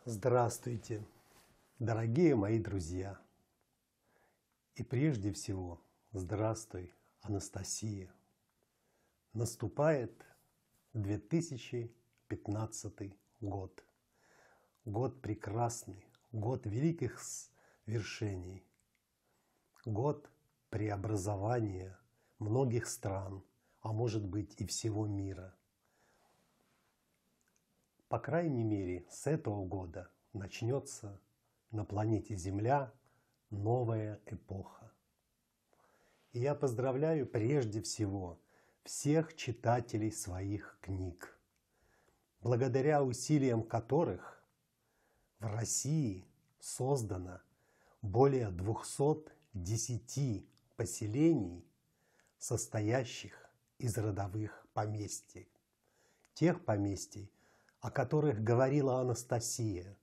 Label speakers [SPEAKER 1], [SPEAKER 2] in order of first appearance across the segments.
[SPEAKER 1] Здравствуйте, дорогие мои друзья! И прежде всего, здравствуй, Анастасия! Наступает 2015 год. Год прекрасный, год великих свершений, год преобразования многих стран, а может быть и всего мира. По крайней мере, с этого года начнется на планете Земля новая эпоха. И я поздравляю прежде всего всех читателей своих книг, благодаря усилиям которых в России создано более 210 поселений, состоящих из родовых поместий. Тех поместий, о которых говорила Анастасия,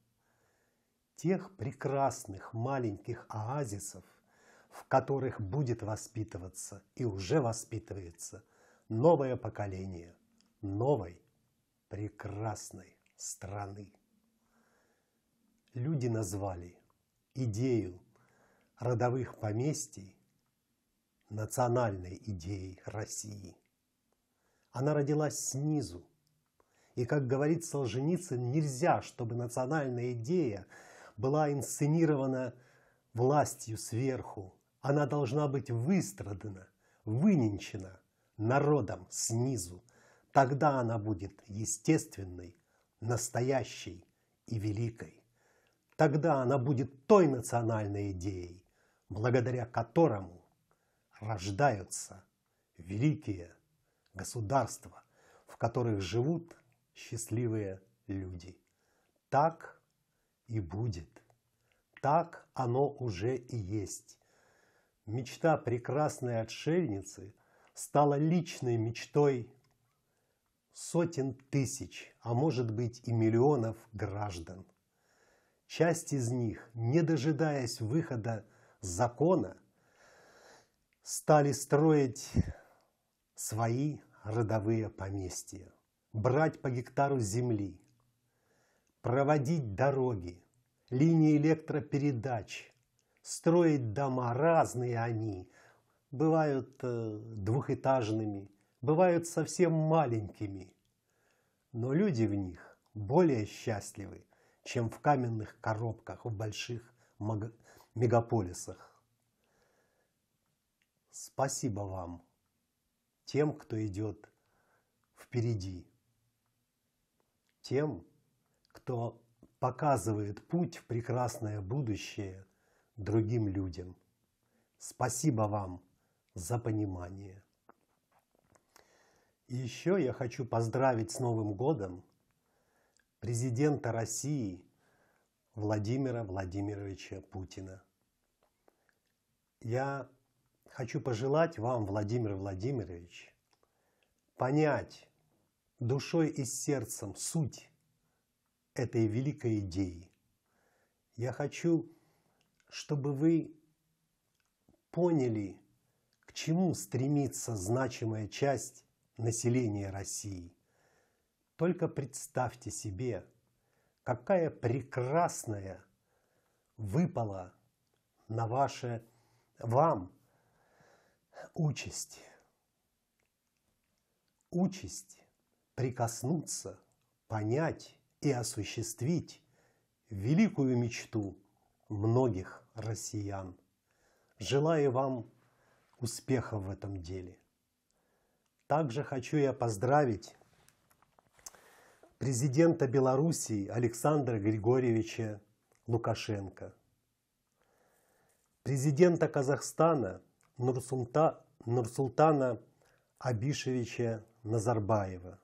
[SPEAKER 1] тех прекрасных маленьких оазисов, в которых будет воспитываться и уже воспитывается новое поколение новой прекрасной страны. Люди назвали идею родовых поместий национальной идеей России. Она родилась снизу. И, как говорит Солженицын, нельзя, чтобы национальная идея была инсценирована властью сверху. Она должна быть выстрадана, выненчена народом снизу. Тогда она будет естественной, настоящей и великой. Тогда она будет той национальной идеей, благодаря которому рождаются великие государства, в которых живут счастливые люди. Так и будет. Так оно уже и есть. Мечта прекрасной отшельницы стала личной мечтой сотен тысяч, а может быть и миллионов граждан. Часть из них, не дожидаясь выхода закона, стали строить свои родовые поместья, брать по гектару земли, проводить дороги, линии электропередач, строить дома, разные они, бывают двухэтажными, бывают совсем маленькими, но люди в них более счастливы, чем в каменных коробках в больших мегаполисах. Спасибо вам, тем, кто идет впереди, тем, кто показывает путь в прекрасное будущее другим людям. Спасибо вам за понимание. И еще я хочу поздравить с Новым годом президента России Владимира Владимировича Путина. Я хочу пожелать вам, Владимир Владимирович, понять душой и сердцем суть этой великой идеи. Я хочу, чтобы вы поняли, к чему стремится значимая часть населения России. Только представьте себе, какая прекрасная выпала на вам участь. Участь прикоснуться, понять и осуществить великую мечту многих россиян. Желаю вам успехов в этом деле. Также хочу я поздравить президента Белоруссии Александра Григорьевича Лукашенко, президента Казахстана Нурсултана Абишевича Назарбаева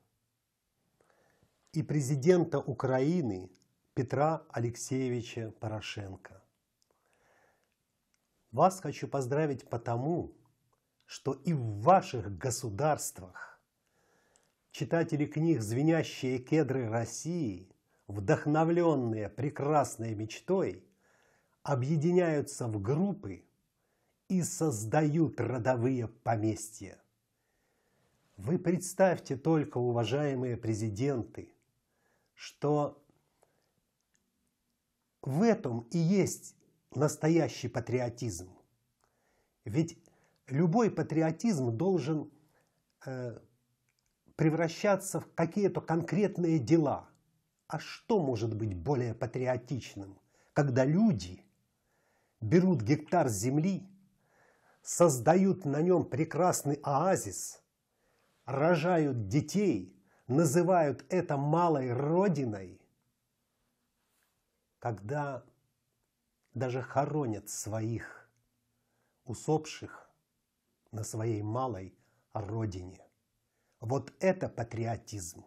[SPEAKER 1] и президента Украины Петра Алексеевича Порошенко. Вас хочу поздравить потому, что и в ваших государствах читатели книг «Звенящие кедры России», вдохновленные прекрасной мечтой, объединяются в группы и создают родовые поместья. Вы представьте только, уважаемые президенты, что в этом и есть настоящий патриотизм. Ведь любой патриотизм должен превращаться в какие-то конкретные дела. А что может быть более патриотичным, когда люди берут гектар земли, создают на нем прекрасный оазис, рожают детей, называют это малой родиной, когда даже хоронят своих усопших на своей малой родине. Вот это патриотизм.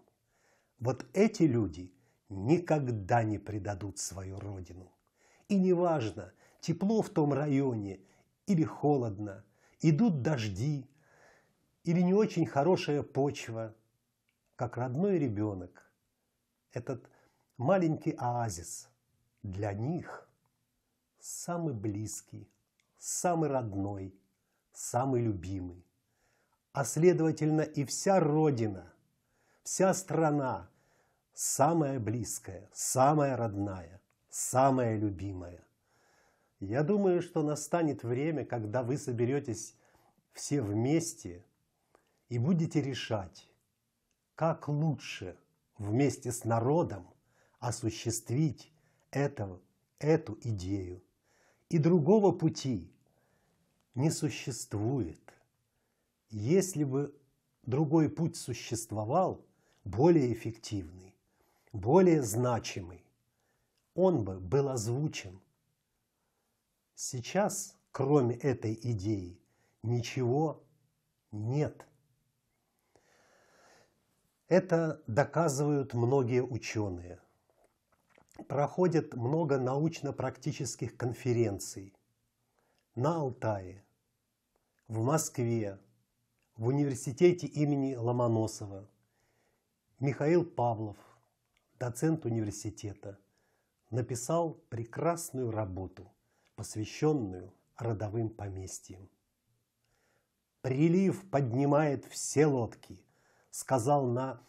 [SPEAKER 1] Вот эти люди никогда не предадут свою родину. И неважно, тепло в том районе или холодно, идут дожди или не очень хорошая почва, как родной ребенок. Этот маленький оазис для них самый близкий, самый родной, самый любимый. А следовательно и вся родина, вся страна самая близкая, самая родная, самая любимая. Я думаю, что настанет время, когда вы соберетесь все вместе и будете решать, как лучше вместе с народом осуществить эту идею. И другого пути не существует. Если бы другой путь существовал, более эффективный, более значимый, он бы был озвучен. Сейчас, кроме этой идеи, ничего нет. Это доказывают многие ученые. Проходит много научно-практических конференций на Алтае, в Москве, в университете имени Ломоносова. Михаил Павлов, доцент университета, написал прекрасную работу, посвященную родовым поместьям. «Прилив поднимает все лодки», сказал на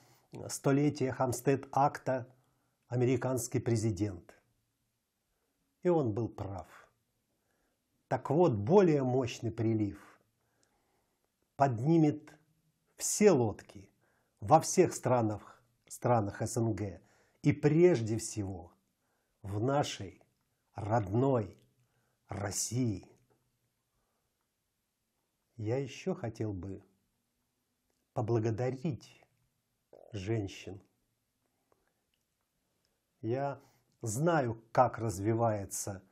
[SPEAKER 1] столетие Хамстед-акта американский президент. И он был прав. Так вот, более мощный прилив поднимет все лодки во всех странах СНГ и прежде всего в нашей родной России. Я еще хотел бы поблагодарить женщин. Я знаю, как развивается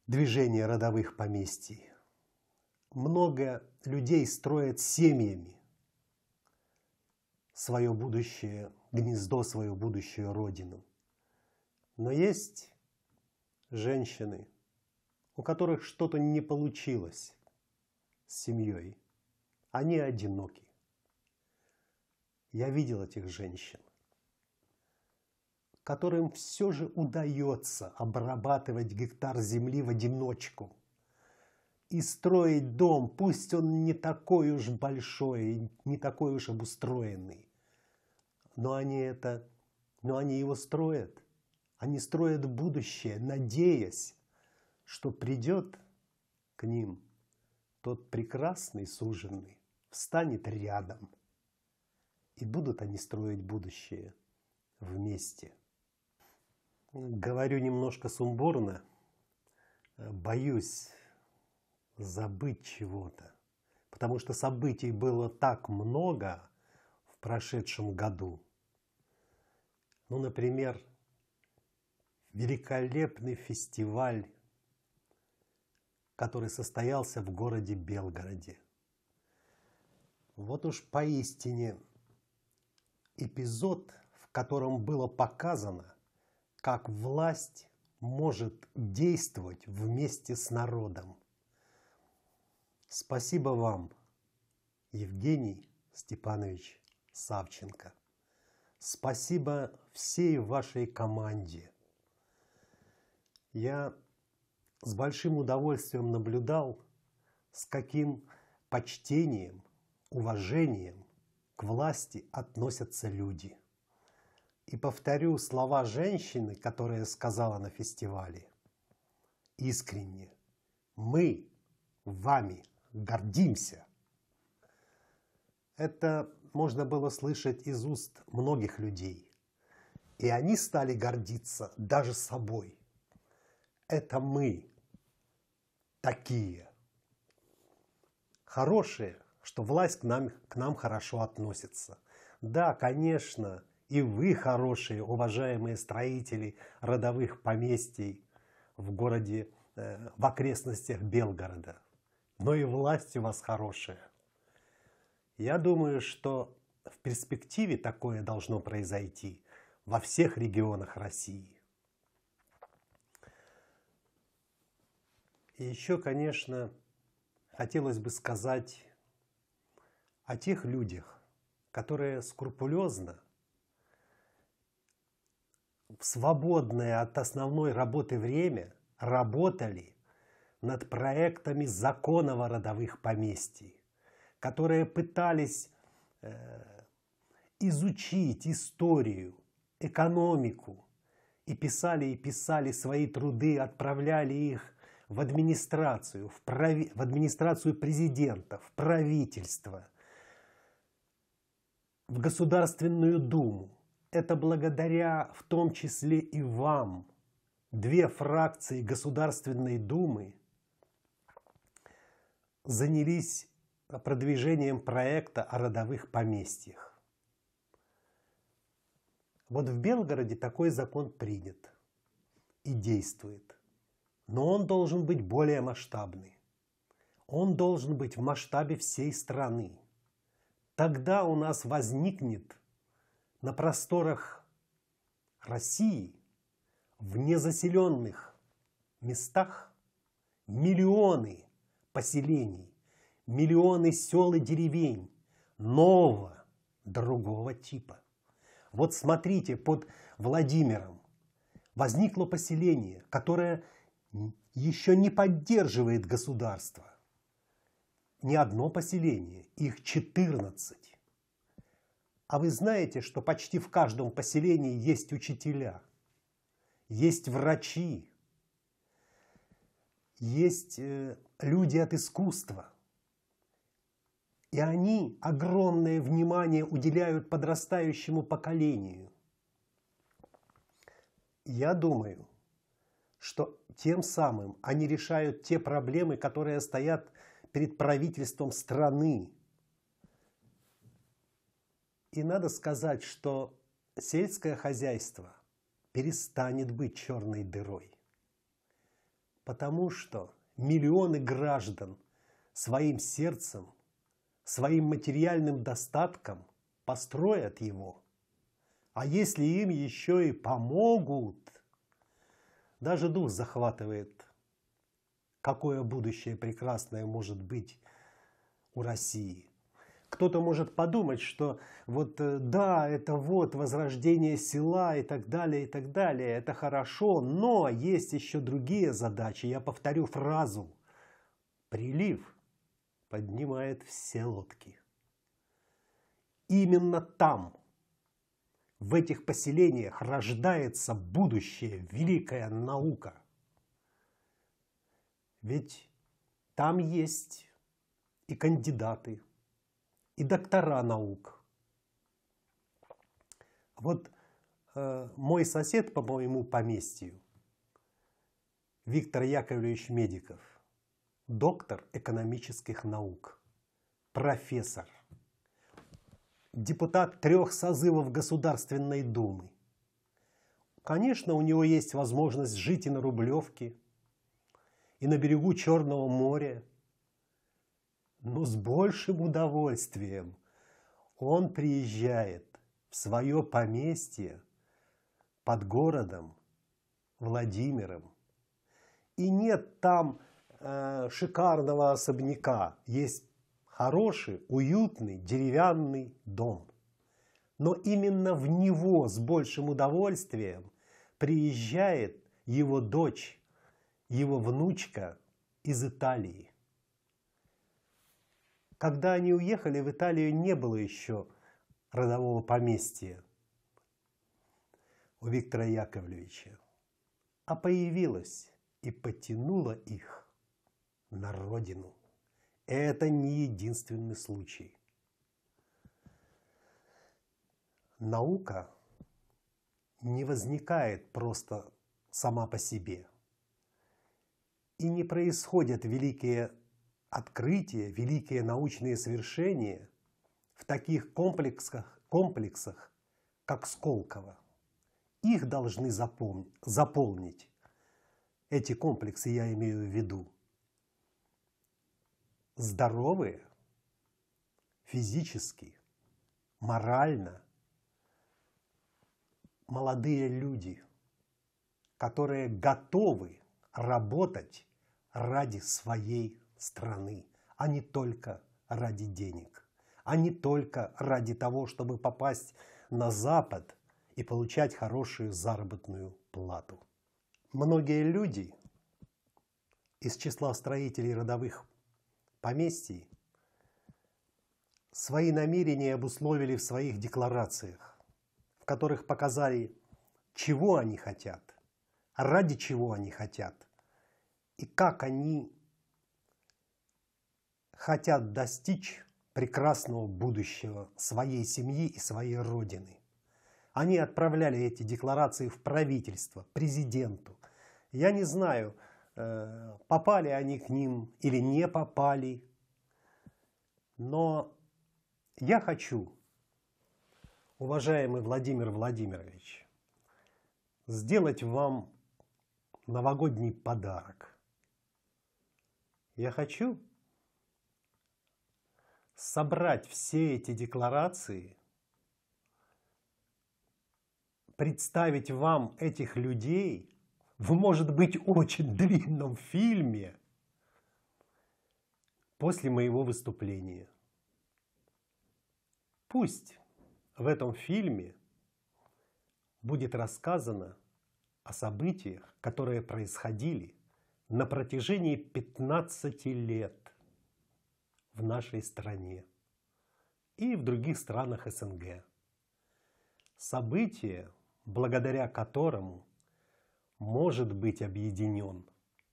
[SPEAKER 1] движение родовых поместий. Много людей строят семьями свое будущее гнездо, свою будущую родину. Но есть женщины, у которых что-то не получилось с семьей. Они одиноки. Я видел этих женщин, которым все же удается обрабатывать гектар земли в одиночку и строить дом, пусть он не такой уж большой, не такой уж обустроенный. Но они его строят. Они строят будущее, надеясь, что придет к ним тот прекрасный суженый, встанет рядом, и будут они строить будущее вместе. Говорю немножко сумбурно, боюсь забыть чего-то, потому что событий было так много в прошедшем году. Ну, например, великолепный фестиваль, который состоялся в городе Белгороде. Вот уж поистине эпизод, в котором было показано, как власть может действовать вместе с народом. Спасибо вам, Евгений Степанович Савченко. Спасибо всей вашей команде. Я с большим удовольствием наблюдал, с каким почтением, уважением к власти относятся люди. И повторю слова женщины, которая сказала на фестивале. Искренне. Мы вами гордимся. Это можно было слышать из уст многих людей. И они стали гордиться даже собой. Это мы такие. Хорошие, что власть к нам хорошо относится. Да, конечно, и вы хорошие, уважаемые строители родовых поместий в городе, в окрестностях Белгорода. Но и власть у вас хорошая. Я думаю, что в перспективе такое должно произойти во всех регионах России. И еще, конечно, хотелось бы сказать о тех людях, которые скрупулезно, в свободное от основной работы время работали над проектами законов о родовых поместий, которые пытались изучить историю, экономику, и писали свои труды, отправляли их в администрацию, в администрацию президента, в правительство, в Государственную Думу. Это благодаря в том числе и вам. Две фракции Государственной Думы занялись продвижением проекта о родовых поместьях. Вот в Белгороде такой закон принят и действует. Но он должен быть более масштабный. Он должен быть в масштабе всей страны. Тогда у нас возникнет на просторах России, в незаселенных местах, миллионы поселений, миллионы сел и деревень нового, другого типа. Вот смотрите, под Владимиром возникло поселение, которое еще не поддерживает государство. Не одно поселение, их 14. А вы знаете, что почти в каждом поселении есть учителя, есть врачи, есть люди от искусства. И они огромное внимание уделяют подрастающему поколению. Я думаю, что тем самым они решают те проблемы, которые стоят перед правительством страны. И надо сказать, что сельское хозяйство перестанет быть черной дырой. Потому что миллионы граждан своим сердцем, своим материальным достатком построят его. А если им еще и помогут, даже дух захватывает, какое будущее прекрасное может быть у России. Кто-то может подумать, что вот да, это вот возрождение села и так далее, это хорошо, но есть еще другие задачи. Я повторю фразу: прилив поднимает все лодки. Именно там, в этих поселениях, рождается будущее, великая наука. Ведь там есть и кандидаты, и доктора наук. Вот мой сосед по моему поместью, Виктор Яковлевич Медиков, доктор экономических наук, профессор, депутат 3 созывов Государственной Думы. Конечно, у него есть возможность жить и на Рублевке, и на берегу Черного моря, но с большим удовольствием он приезжает в свое поместье под городом Владимиром. И нет там шикарного особняка, есть хороший, уютный, деревянный дом. Но именно в него с большим удовольствием приезжает его дочь, его внучка из Италии. Когда они уехали, в Италию не было еще родового поместья. у Виктора Яковлевича, а появилась и потянула их на родину. Это не единственный случай. Наука не возникает просто сама по себе. И не происходят великие открытия, великие научные свершения в таких комплексах, как Сколково. Их должны заполнить, эти комплексы я имею в виду, здоровые, физически, морально, молодые люди, которые готовы работать ради своей страны, а не только ради денег, а не только ради того, чтобы попасть на Запад и получать хорошую заработную плату. Многие люди из числа строителей родовых поместий свои намерения обусловили в своих декларациях, в которых показали, чего они хотят, ради чего они хотят и как они хотят достичь прекрасного будущего своей семьи и своей родины. Они отправляли эти декларации в правительство, президенту. Я не знаю, попали они к ним или не попали, но я хочу, уважаемый Владимир Владимирович, сделать вам новогодний подарок. Я хочу собрать все эти декларации, представить вам этих людей в, может быть, очень длинном фильме после моего выступления. Пусть в этом фильме будет рассказано о событиях, которые происходили на протяжении 15 лет в нашей стране и в других странах СНГ. События, благодаря которому может быть объединен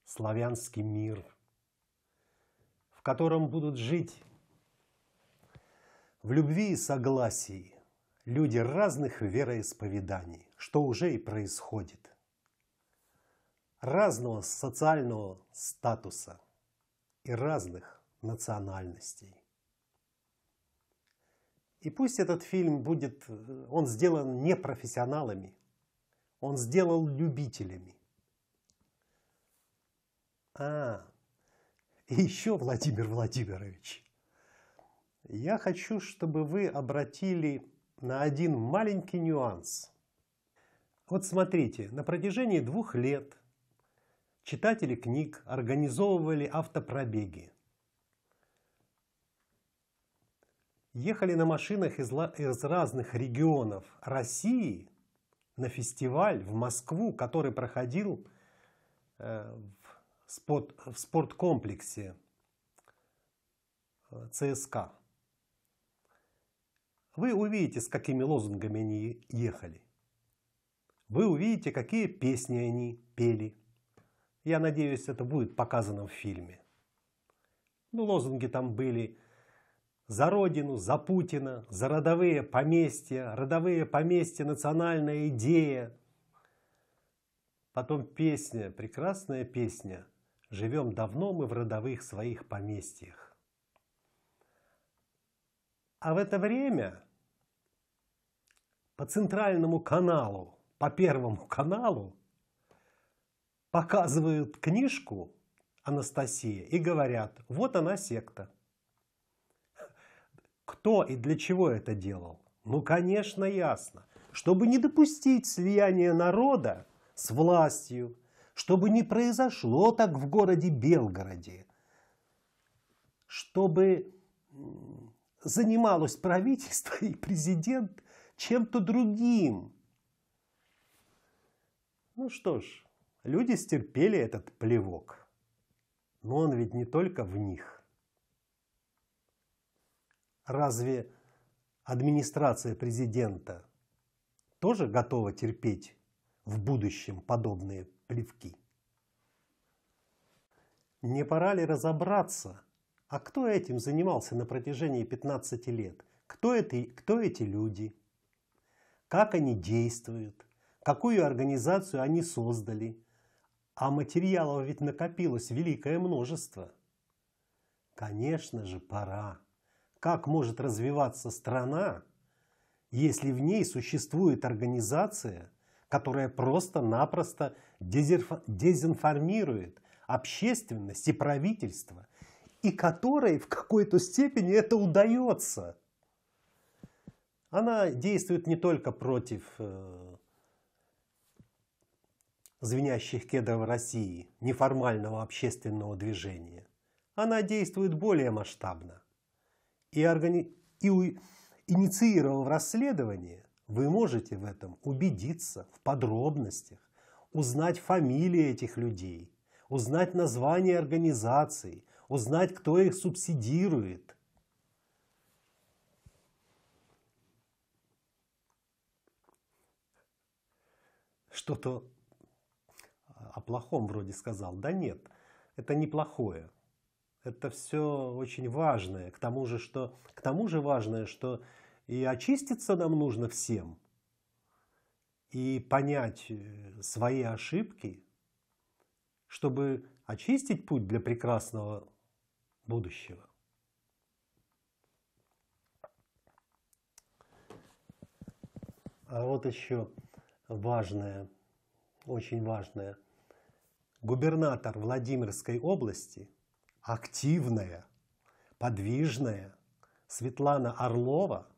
[SPEAKER 1] славянский мир, в котором будут жить в любви и согласии люди разных вероисповеданий, что уже и происходит, разного социального статуса и разных национальностей. И пусть этот фильм будет, он сделан не профессионалами, он сделан любителями. И еще, Владимир Владимирович, я хочу, чтобы вы обратили на один маленький нюанс. Вот смотрите, на протяжении 2 лет читатели книг организовывали автопробеги. Ехали на машинах из разных регионов России на фестиваль в Москву, который проходил в спорткомплексе ЦСКА. Вы увидите, с какими лозунгами они ехали. Вы увидите, какие песни они пели. Я надеюсь, это будет показано в фильме. Ну, лозунги там были: за Родину, за Путина, за родовые поместья, национальная идея. Потом песня, прекрасная песня: живем давно мы в родовых своих поместьях. А в это время по центральному каналу, по Первому каналу показывают книжку Анастасия и говорят: вот она секта. Кто и для чего это делал? Ну, конечно, ясно. Чтобы не допустить слияния народа с властью, чтобы не произошло так в городе Белгороде, чтобы занималось правительство и президент чем-то другим. Ну что ж, люди стерпели этот плевок. Но он ведь не только в них. Разве администрация президента тоже готова терпеть в будущем подобные плевки? Не пора ли разобраться, а кто этим занимался на протяжении 15 лет? Кто эти люди? Как они действуют? Какую организацию они создали? А материалов ведь накопилось великое множество. Конечно же, пора. Как может развиваться страна, если в ней существует организация, которая просто-напросто дезинформирует общественность и правительство, и которой в какой-то степени это удается? Она действует не только против звенящих кедров России, неформального общественного движения. Она действует более масштабно. Инициировав расследование, вы можете в этом убедиться в подробностях, узнать фамилии этих людей, узнать название организаций, узнать, кто их субсидирует. Что-то о плохом вроде сказал. Да нет, это не плохое. Это все очень важное. К тому же важное, что и очиститься нам нужно всем, и понять свои ошибки, чтобы очистить путь для прекрасного будущего. А вот еще важное, очень важное. Губернатор Владимирской области, активная, подвижная Светлана Орлова,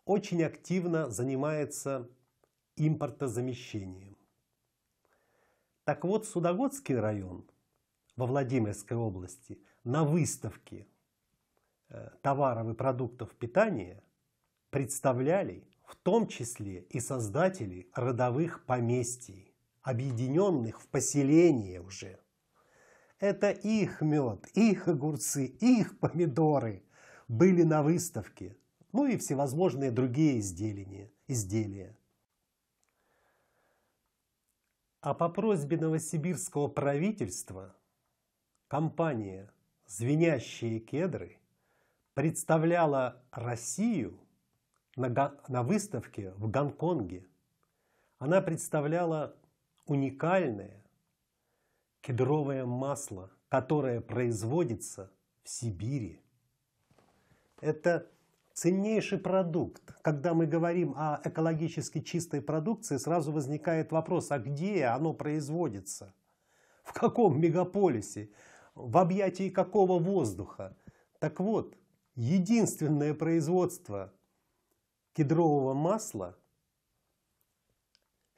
[SPEAKER 1] очень активно занимается импортозамещением. Так вот, Судогодский район во Владимирской области на выставке товаров и продуктов питания представляли в том числе и создатели родовых поместий, объединенных в поселение уже. Это их мед, их огурцы, их помидоры были на выставке, ну и всевозможные другие изделия. А по просьбе новосибирского правительства компания «Звенящие кедры» представляла Россию на выставке в Гонконге. Она представляла уникальное кедровое масло, которое производится в Сибири. Это ценнейший продукт. Когда мы говорим о экологически чистой продукции, сразу возникает вопрос, а где оно производится? В каком мегаполисе? В объятии какого воздуха? Так вот, единственное производство кедрового масла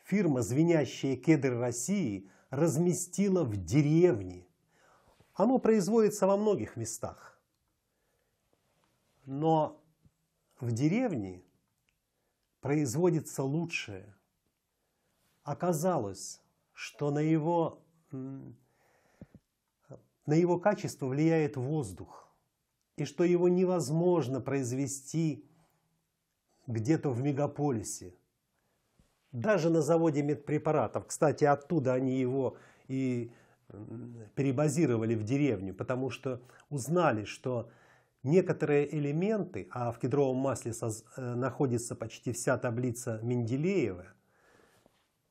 [SPEAKER 1] фирма «Звенящие кедры России» разместила в деревне. Оно производится во многих местах. Но в деревне производится лучшее. Оказалось, что на его качество влияет воздух, и что его невозможно произвести где-то в мегаполисе. Даже на заводе медпрепаратов. Кстати, оттуда они его и перебазировали в деревню, потому что узнали, что некоторые элементы, а в кедровом масле находится почти вся таблица Менделеева,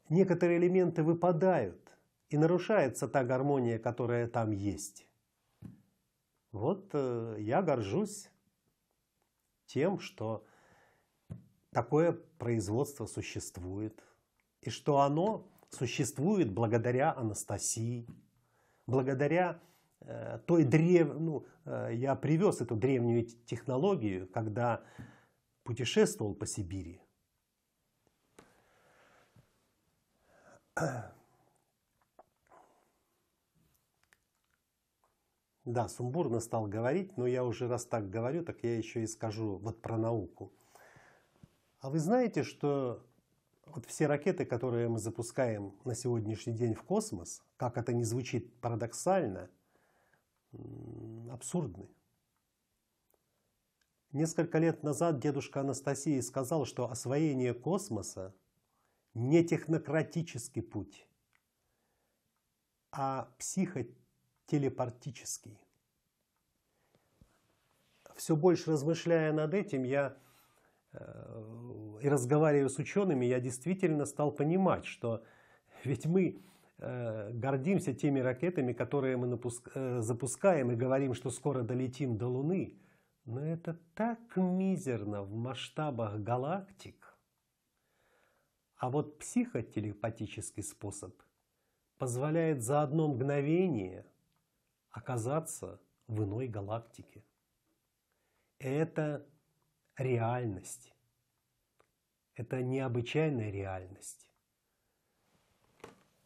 [SPEAKER 1] некоторые элементы выпадают, и нарушается та гармония, которая там есть. Вот я горжусь тем, что такое производство существует, и что оно существует благодаря Анастасии, благодаря той я привез эту древнюю технологию, когда путешествовал по Сибири. Да, сумбурно стал говорить, но я уже раз так говорю, так я еще и скажу вот про науку. А вы знаете, что вот все ракеты, которые мы запускаем на сегодняшний день в космос, как это ни звучит парадоксально, абсурдны. Несколько лет назад дедушка Анастасии сказал, что освоение космоса не технократический путь, а психотелепортический. Все больше размышляя над этим, я и разговаривая с учеными, я действительно стал понимать, что ведь мы гордимся теми ракетами, которые мы запускаем, и говорим, что скоро долетим до Луны. Но это так мизерно в масштабах галактик. А вот психотелепатический способ позволяет за одно мгновение оказаться в иной галактике. Это реальность. Это необычайная реальность.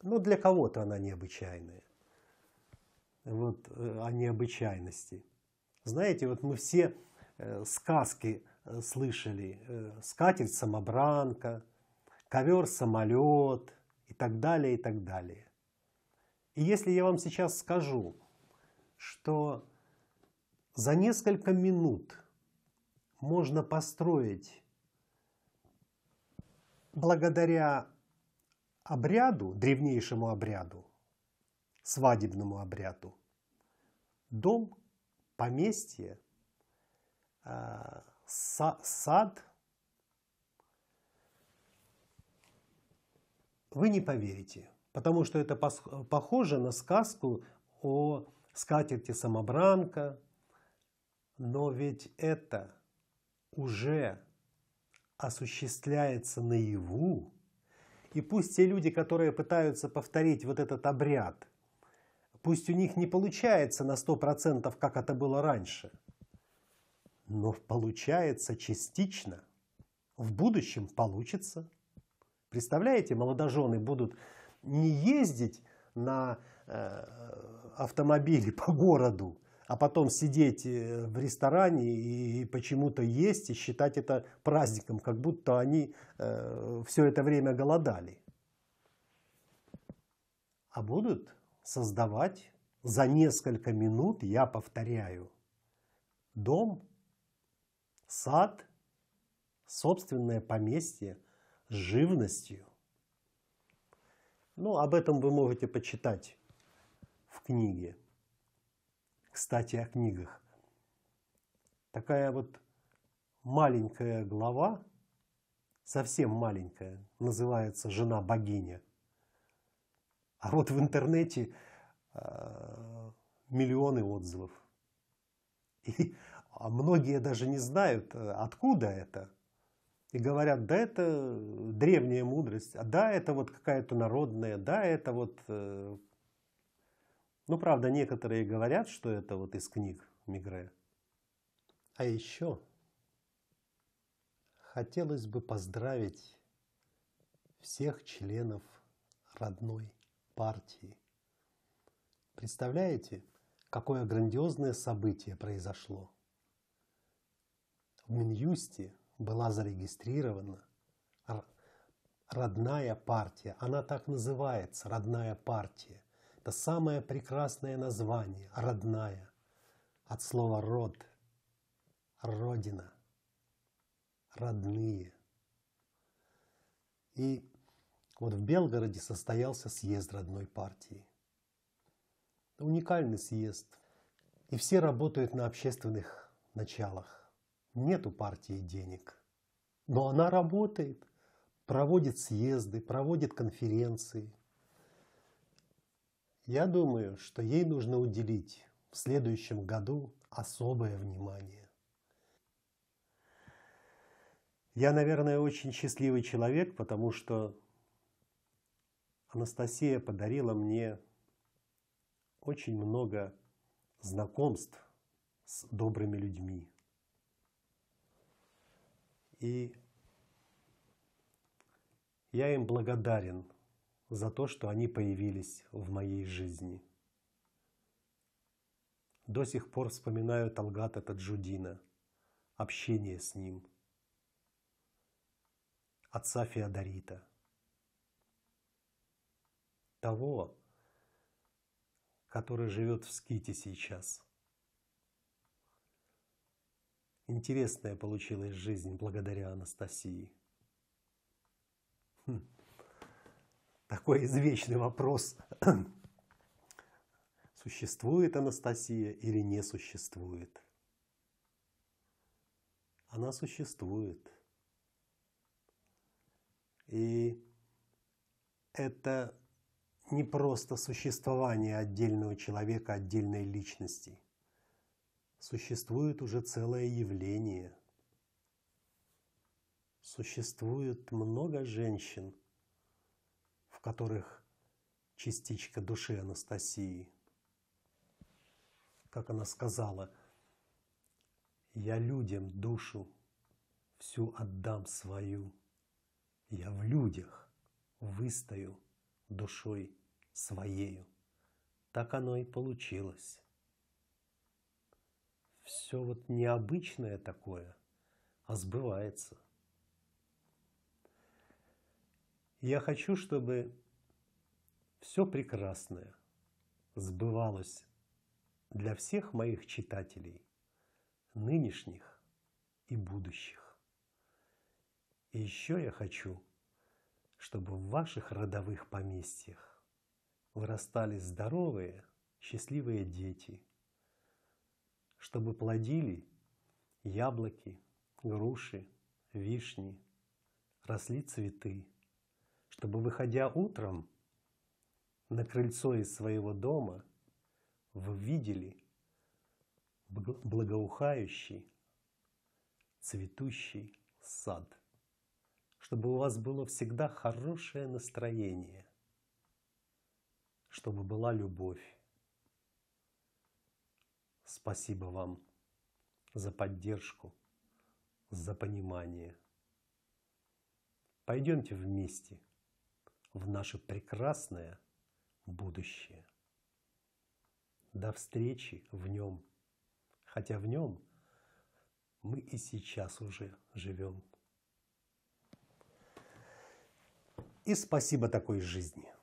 [SPEAKER 1] Но для кого-то она необычайная. Вот о необычайности. Знаете, вот мы все сказки слышали. Скатерть-самобранка, ковер-самолет и так далее, и так далее. И если я вам сейчас скажу, что за несколько минут можно построить благодаря обряду, древнейшему обряду, свадебному обряду, дом, поместье, сад, вы не поверите, потому что это похоже на сказку о скатерти-самобранка, но ведь это уже осуществляется наяву. И пусть те люди, которые пытаются повторить вот этот обряд, пусть у них не получается на 100%, как это было раньше, но получается частично. В будущем получится. Представляете, молодожены будут не ездить на автомобиле по городу, а потом сидеть в ресторане и почему-то есть и считать это праздником, как будто они все это время голодали. А будут создавать за несколько минут, я повторяю, дом, сад, собственное поместье с живностью. Ну, об этом вы можете почитать в книге. Кстати, о книгах. Такая вот маленькая глава, совсем маленькая, называется «Жена-богиня». А вот в интернете миллионы отзывов. А многие даже не знают, откуда это. И говорят, да это древняя мудрость, а да это вот какая-то народная, да это вот... Ну, правда, некоторые говорят, что это вот из книг Мегре. А еще хотелось бы поздравить всех членов родной партии. Представляете, какое грандиозное событие произошло? В Минюсте была зарегистрирована родная партия. Она так называется, родная партия. Это самое прекрасное название, родная, от слова род, родина, родные. И вот в Белгороде состоялся съезд родной партии. Уникальный съезд. И все работают на общественных началах. Нет у партии денег. Но она работает, проводит съезды, проводит конференции. Я думаю, что ей нужно уделить в следующем году особое внимание. Я, наверное, очень счастливый человек, потому что Анастасия подарила мне очень много знакомств с добрыми людьми. И я им благодарен за то, что они появились в моей жизни. До сих пор вспоминаю Талгата Таджудина, общение с ним, отца Феодорита, того, который живет в Ските сейчас. Интересная получилась жизнь благодаря Анастасии. такой извечный вопрос. Существует Анастасия или не существует? Она существует. И это не просто существование отдельного человека, отдельной личности. Существует уже целое явление. Существует много женщин, в которых частичка души Анастасии. Как она сказала, «Я людям душу всю отдам свою, я в людях выстою душой своею». Так оно и получилось. Все вот необычное такое, а сбывается. Я хочу, чтобы все прекрасное сбывалось для всех моих читателей, нынешних и будущих. И еще я хочу, чтобы в ваших родовых поместьях вырастали здоровые, счастливые дети, чтобы плодили яблоки, груши, вишни, росли цветы, чтобы, выходя утром на крыльцо из своего дома, вы видели благоухающий, цветущий сад, чтобы у вас было всегда хорошее настроение, чтобы была любовь. Спасибо вам за поддержку, за понимание. Пойдемте вместе в наше прекрасное будущее. До встречи в нем, хотя в нем мы и сейчас уже живем. И спасибо такой жизни.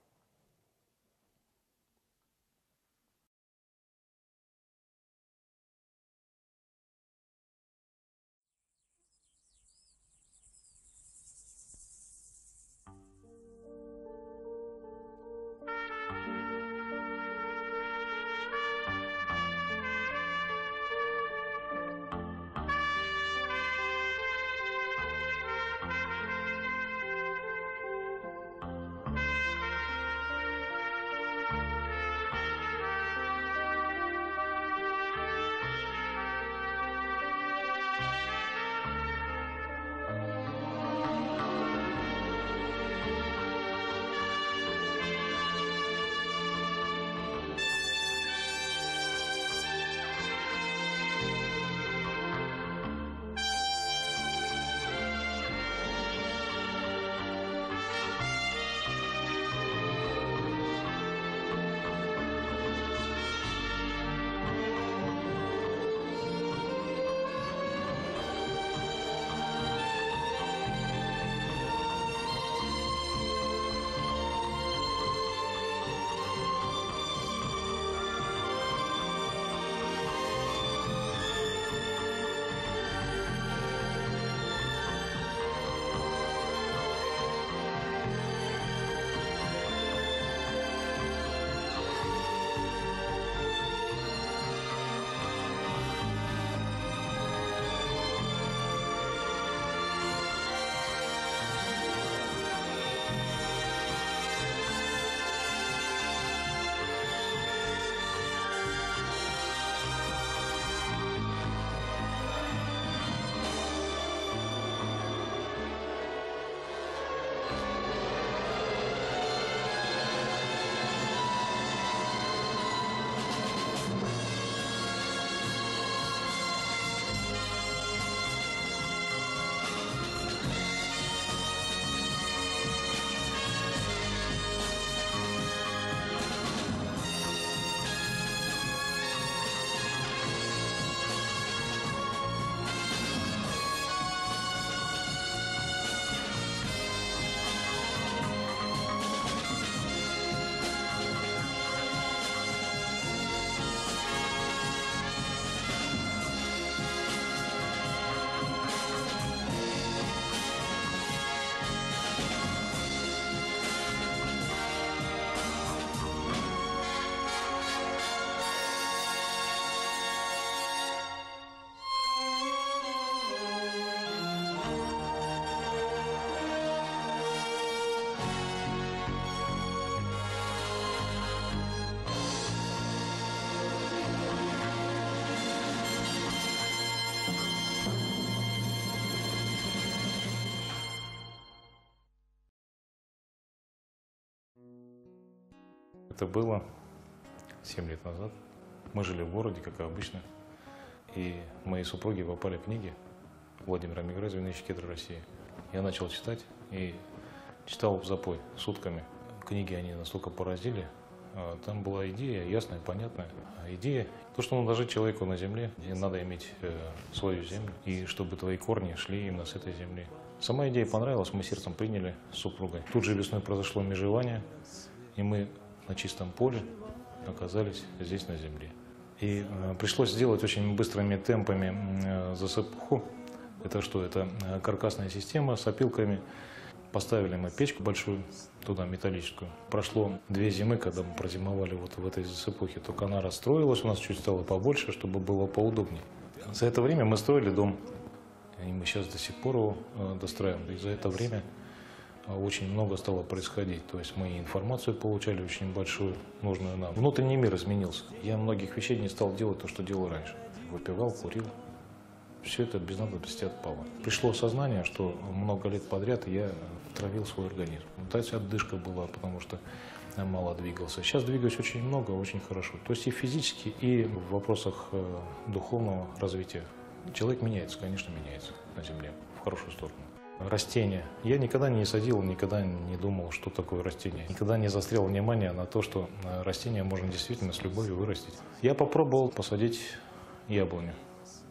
[SPEAKER 2] Это было 7 лет назад. Мы жили в городе, как и обычно. И моей супруге попали книги Владимира Мегрэ «Звенящие кедры России». Я начал читать и читал в запой сутками. Книги они настолько поразили. Там была идея, ясная, понятная. Идея, то, что надо жить человеку на земле, и надо иметь свою землю, и чтобы твои корни шли именно с этой земли. Сама идея понравилась, мы сердцем приняли с супругой. Тут же весной произошло межевание, и мы на чистом поле оказались здесь на земле. И пришлось сделать очень быстрыми темпами засыпуху. Это что? Это каркасная система с опилками. Поставили мы печку большую, туда металлическую. Прошло 2 зимы, когда мы прозимовали вот в этой засыпухе. Только она расстроилась, у нас чуть стало побольше, чтобы было поудобнее. За это время мы строили дом. И мы сейчас до сих пор его достраиваем. И за это время очень много стало происходить. То есть мы информацию получали очень большую, нужную нам. Внутренний мир изменился. Я многих вещей не стал делать то, что делал раньше. Выпивал, курил. Все это без надобности отпало. Пришло осознание, что много лет подряд я травил свой организм. То есть отдышка была, потому что я мало двигался. Сейчас двигаюсь очень много, очень хорошо. То есть и физически, и в вопросах духовного развития. Человек меняется, конечно, меняется на земле в хорошую сторону. Растения. Я никогда не садил, никогда не думал, что такое растение. Никогда не заострял внимание на то, что растение можно действительно с любовью вырастить. Я попробовал посадить яблоню.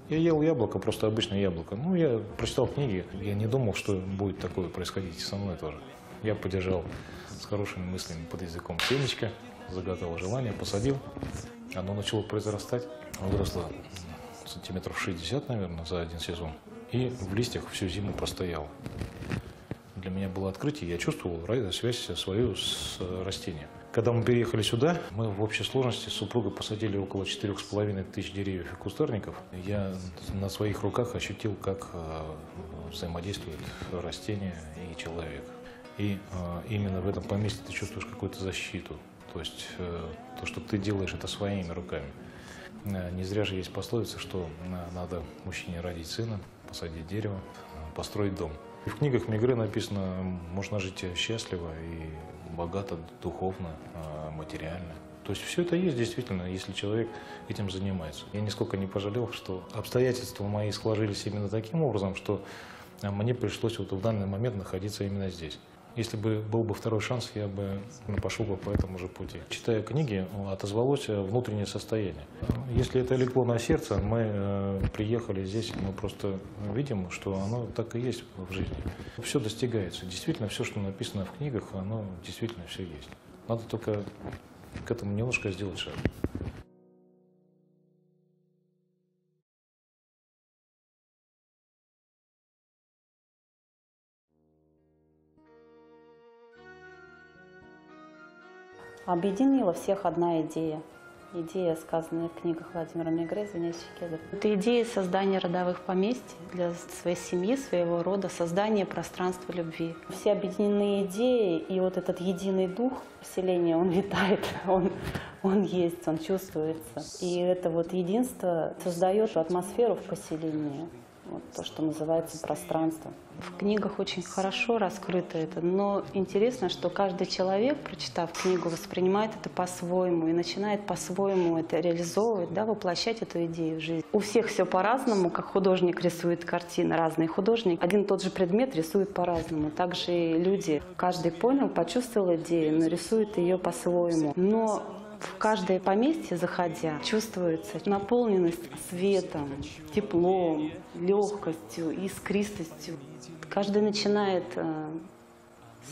[SPEAKER 2] Я ел яблоко, просто обычное яблоко. Ну, я прочитал книги, я не думал, что будет такое происходить и со мной тоже. Я подержал с хорошими мыслями под языком семечко, загадал желание, посадил. Оно начало произрастать, выросло сантиметров 60, наверное, за один сезон. И в листьях всю зиму простояло. Для меня было открытие, я чувствовал связь свою с растением. Когда мы переехали сюда, мы в общей сложности с супругой посадили около 4500 деревьев и кустарников. Я на своих руках ощутил, как взаимодействует растение и человек. И именно в этом поместье ты чувствуешь какую-то защиту. То есть то, что ты делаешь, это своими руками. Не зря же есть пословица, что надо мужчине родить сына, посадить дерево, построить дом. И в книгах Мегрэ написано, можно жить счастливо и богато, духовно, материально. То есть все это есть действительно, если человек этим занимается. Я нисколько не пожалел, что обстоятельства мои сложились именно таким образом, что мне пришлось вот в данный момент находиться именно здесь. Если бы был бы второй шанс, я бы пошел бы по этому же пути. Читая книги, отозвалось внутреннее состояние. Если это легло на сердце, мы приехали здесь, мы просто видим, что оно так и есть в жизни. Все достигается. Действительно, все, что написано в книгах, оно действительно все есть. Надо только к этому немножко сделать шаг.
[SPEAKER 3] Объединила всех одна идея. Идея, сказанная в книгах Владимира Мегрэ «Звенящие кедры». Это идея создания родовых поместьй для своей семьи, своего рода, создания пространства любви. Все объединенные идеи и вот этот единый дух поселения, он витает, он есть, он чувствуется. И это вот единство создает атмосферу в поселении. Вот то, что называется пространство. В книгах очень хорошо раскрыто это, но интересно, что каждый человек, прочитав книгу, воспринимает это по-своему и начинает по-своему это реализовывать, да, воплощать эту идею в жизнь. У всех все по-разному, как художник рисует картины, разные художники. Один и тот же предмет рисует по-разному. Также и люди, каждый понял, почувствовал идею, но рисует ее по-своему. Но в каждое поместье, заходя, чувствуется наполненность светом, теплом, легкостью, искристостью. Каждый начинает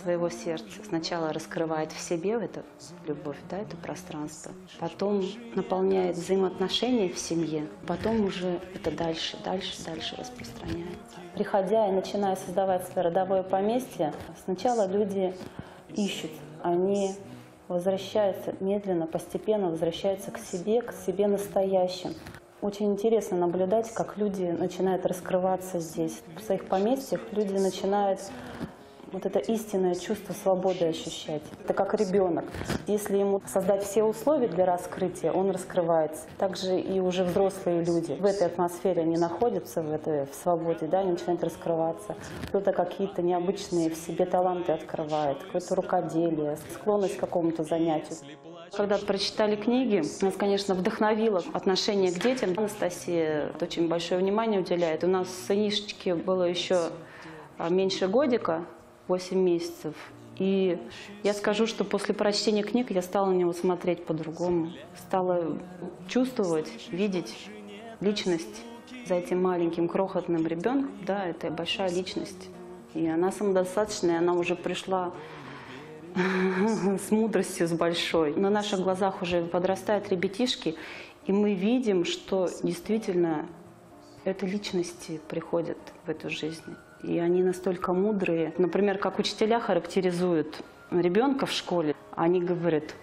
[SPEAKER 3] своего сердца. Сначала раскрывает в себе эту любовь, да, это пространство. Потом наполняет взаимоотношения в семье. Потом уже это дальше распространяется. Приходя и начиная создавать свое родовое поместье, сначала люди ищут, они возвращаются медленно, постепенно возвращаются к себе настоящим. Очень интересно наблюдать, как люди начинают раскрываться здесь. В своих поместьях люди начинают вот это истинное чувство свободы ощущать. Это как ребенок. Если ему создать все условия для раскрытия, он раскрывается. Также и уже взрослые люди в этой атмосфере, они находятся в свободе, да, они начинают раскрываться. Кто-то какие-то необычные в себе таланты открывает, какое-то рукоделие, склонность к какому-то занятию. Когда прочитали книги, нас, конечно, вдохновило отношение к детям. Анастасия очень большое внимание уделяет. У нас сынишечке было еще меньше годика, 8 месяцев. И я скажу, что после прочтения книг я стала на него смотреть по-другому. Стала чувствовать, видеть личность за этим маленьким крохотным ребенком. Да, это большая личность. И она самодостаточная, она уже пришла с мудростью, с большой. На наших глазах уже подрастают ребятишки, и мы видим, что действительно это личности приходят в эту жизнь. И они настолько мудрые. Например, как учителя характеризуют ребенка в школе, они говорят,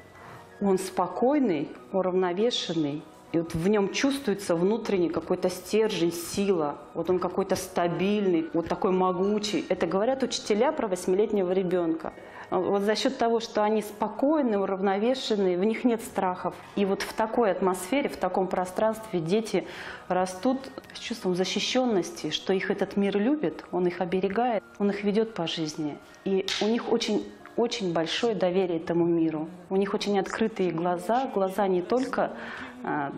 [SPEAKER 3] он спокойный, уравновешенный, и вот в нем чувствуется внутренний какой-то стержень, сила. Вот он какой-то стабильный, вот такой могучий. Это говорят учителя про 8-летнего ребенка. Вот за счет того, что они спокойны, уравновешенные, в них нет страхов. И вот в такой атмосфере, в таком пространстве дети растут с чувством защищенности, что их этот мир любит, он их оберегает, он их ведет по жизни. И у них очень большое доверие этому миру. У них очень открытые глаза не только,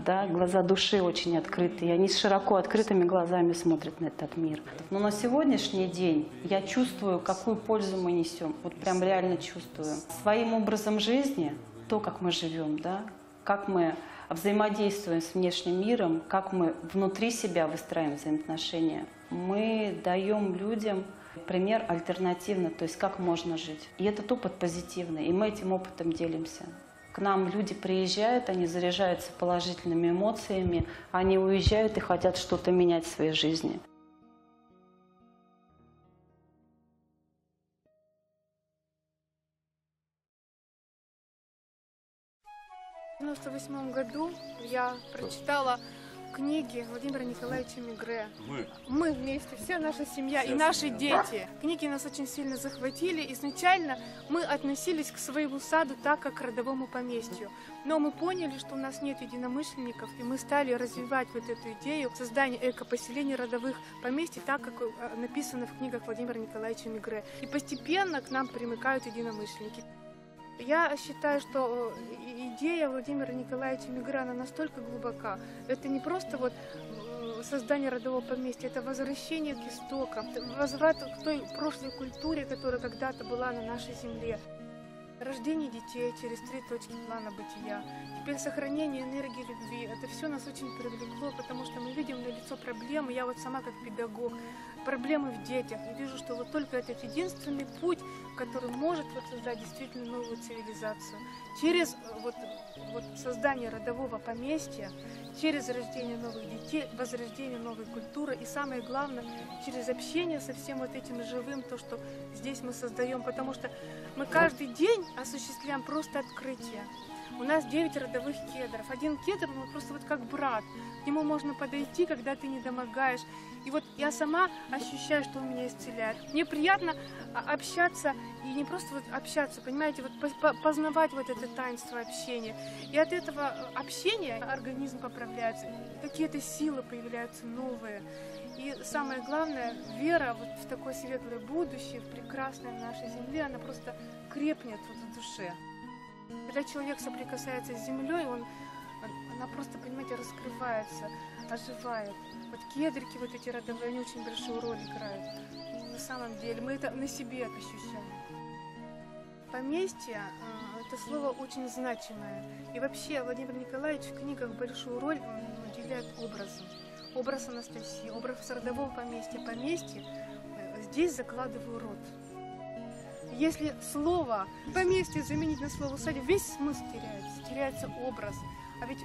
[SPEAKER 3] да, глаза души очень открытые, они с широко открытыми глазами смотрят на этот мир. Но на сегодняшний день я чувствую, какую пользу мы несем, вот прям реально чувствую. Своим образом жизни, то, как мы живем, да, как мы взаимодействуем с внешним миром, как мы внутри себя выстраиваем взаимоотношения, мы даем людям пример альтернативно, то есть как можно жить. И этот опыт позитивный, и мы этим опытом делимся. К нам люди приезжают, они заряжаются положительными эмоциями, они уезжают и хотят что-то менять в своей жизни.
[SPEAKER 4] В 1998 году я прочитала книги Владимира Николаевича Мегре. Мы вместе, вся наша семья и наши дети. Книги нас очень сильно захватили. Изначально мы относились к своему саду так, как к родовому поместью. Но мы поняли, что у нас нет единомышленников, и мы стали развивать вот эту идею создания эко-поселений родовых поместий, так, как написано в книгах Владимира Николаевича Мегре. И постепенно к нам примыкают единомышленники. Я считаю, что идея Владимира Николаевича Мегре, она настолько глубока. Это не просто вот создание родового поместья, это возвращение к истокам, возврат к той прошлой культуре, которая когда-то была на нашей земле. Рождение детей через 3 точки плана бытия. Теперь сохранение энергии любви. Это все нас очень привлекло, потому что мы видим налицо проблемы. Я вот сама как педагог, проблемы в детях. И вижу, что вот только этот единственный путь, который может вот создать действительно новую цивилизацию. Через вот создание родового поместья, через рождение новых детей, возрождение новой культуры. И самое главное, через общение со всем вот этим живым, то, что здесь мы создаем. Потому что мы каждый день осуществляем просто открытие. У нас 9 родовых кедров. Один кедр, ну, просто вот как брат. К нему можно подойти, когда ты не домогаешь. И вот я сама ощущаю, что он меня исцеляет. Мне приятно общаться, и не просто вот общаться, понимаете, вот познавать вот это таинство общения. И от этого общения организм поправляется, какие-то силы появляются новые. И самое главное, вера вот в такое светлое будущее, в прекрасное нашей земле, она просто крепнет вот в душе. Когда человек соприкасается с землей, она просто, понимаете, раскрывается, оживает. Вот кедрики вот эти родовые, они очень большую роль играют. На самом деле, мы это на себе это ощущаем. Поместье – это слово очень значимое. И вообще Владимир Николаевич в книгах большую роль уделяет образам. Образ Анастасии, образ родового поместья. Поместье здесь закладываю род. Если слово «поместье» заменить на слово «усадьба», весь смысл теряется образ. А ведь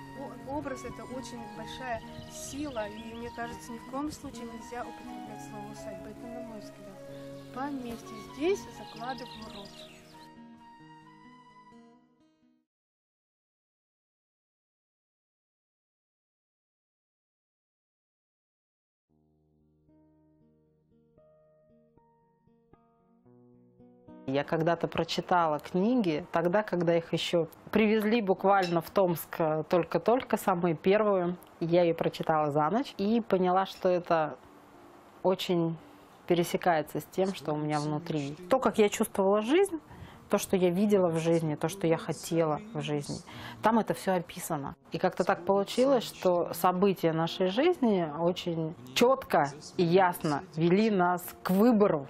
[SPEAKER 4] образ – это очень большая сила, и мне кажется, ни в коем случае нельзя употреблять слово «усадьба». Это на мой взгляд. Поместье здесь закладываю род.
[SPEAKER 5] Я когда-то прочитала книги, тогда, когда их еще привезли буквально в Томск только-только, самую первую. Я ее прочитала за ночь и поняла, что это очень пересекается с тем, что у меня внутри. То, как я чувствовала жизнь, то, что я видела в жизни, то, что я хотела в жизни. Там это все описано. И как-то так получилось, что события нашей жизни очень четко и ясно вели нас к выбору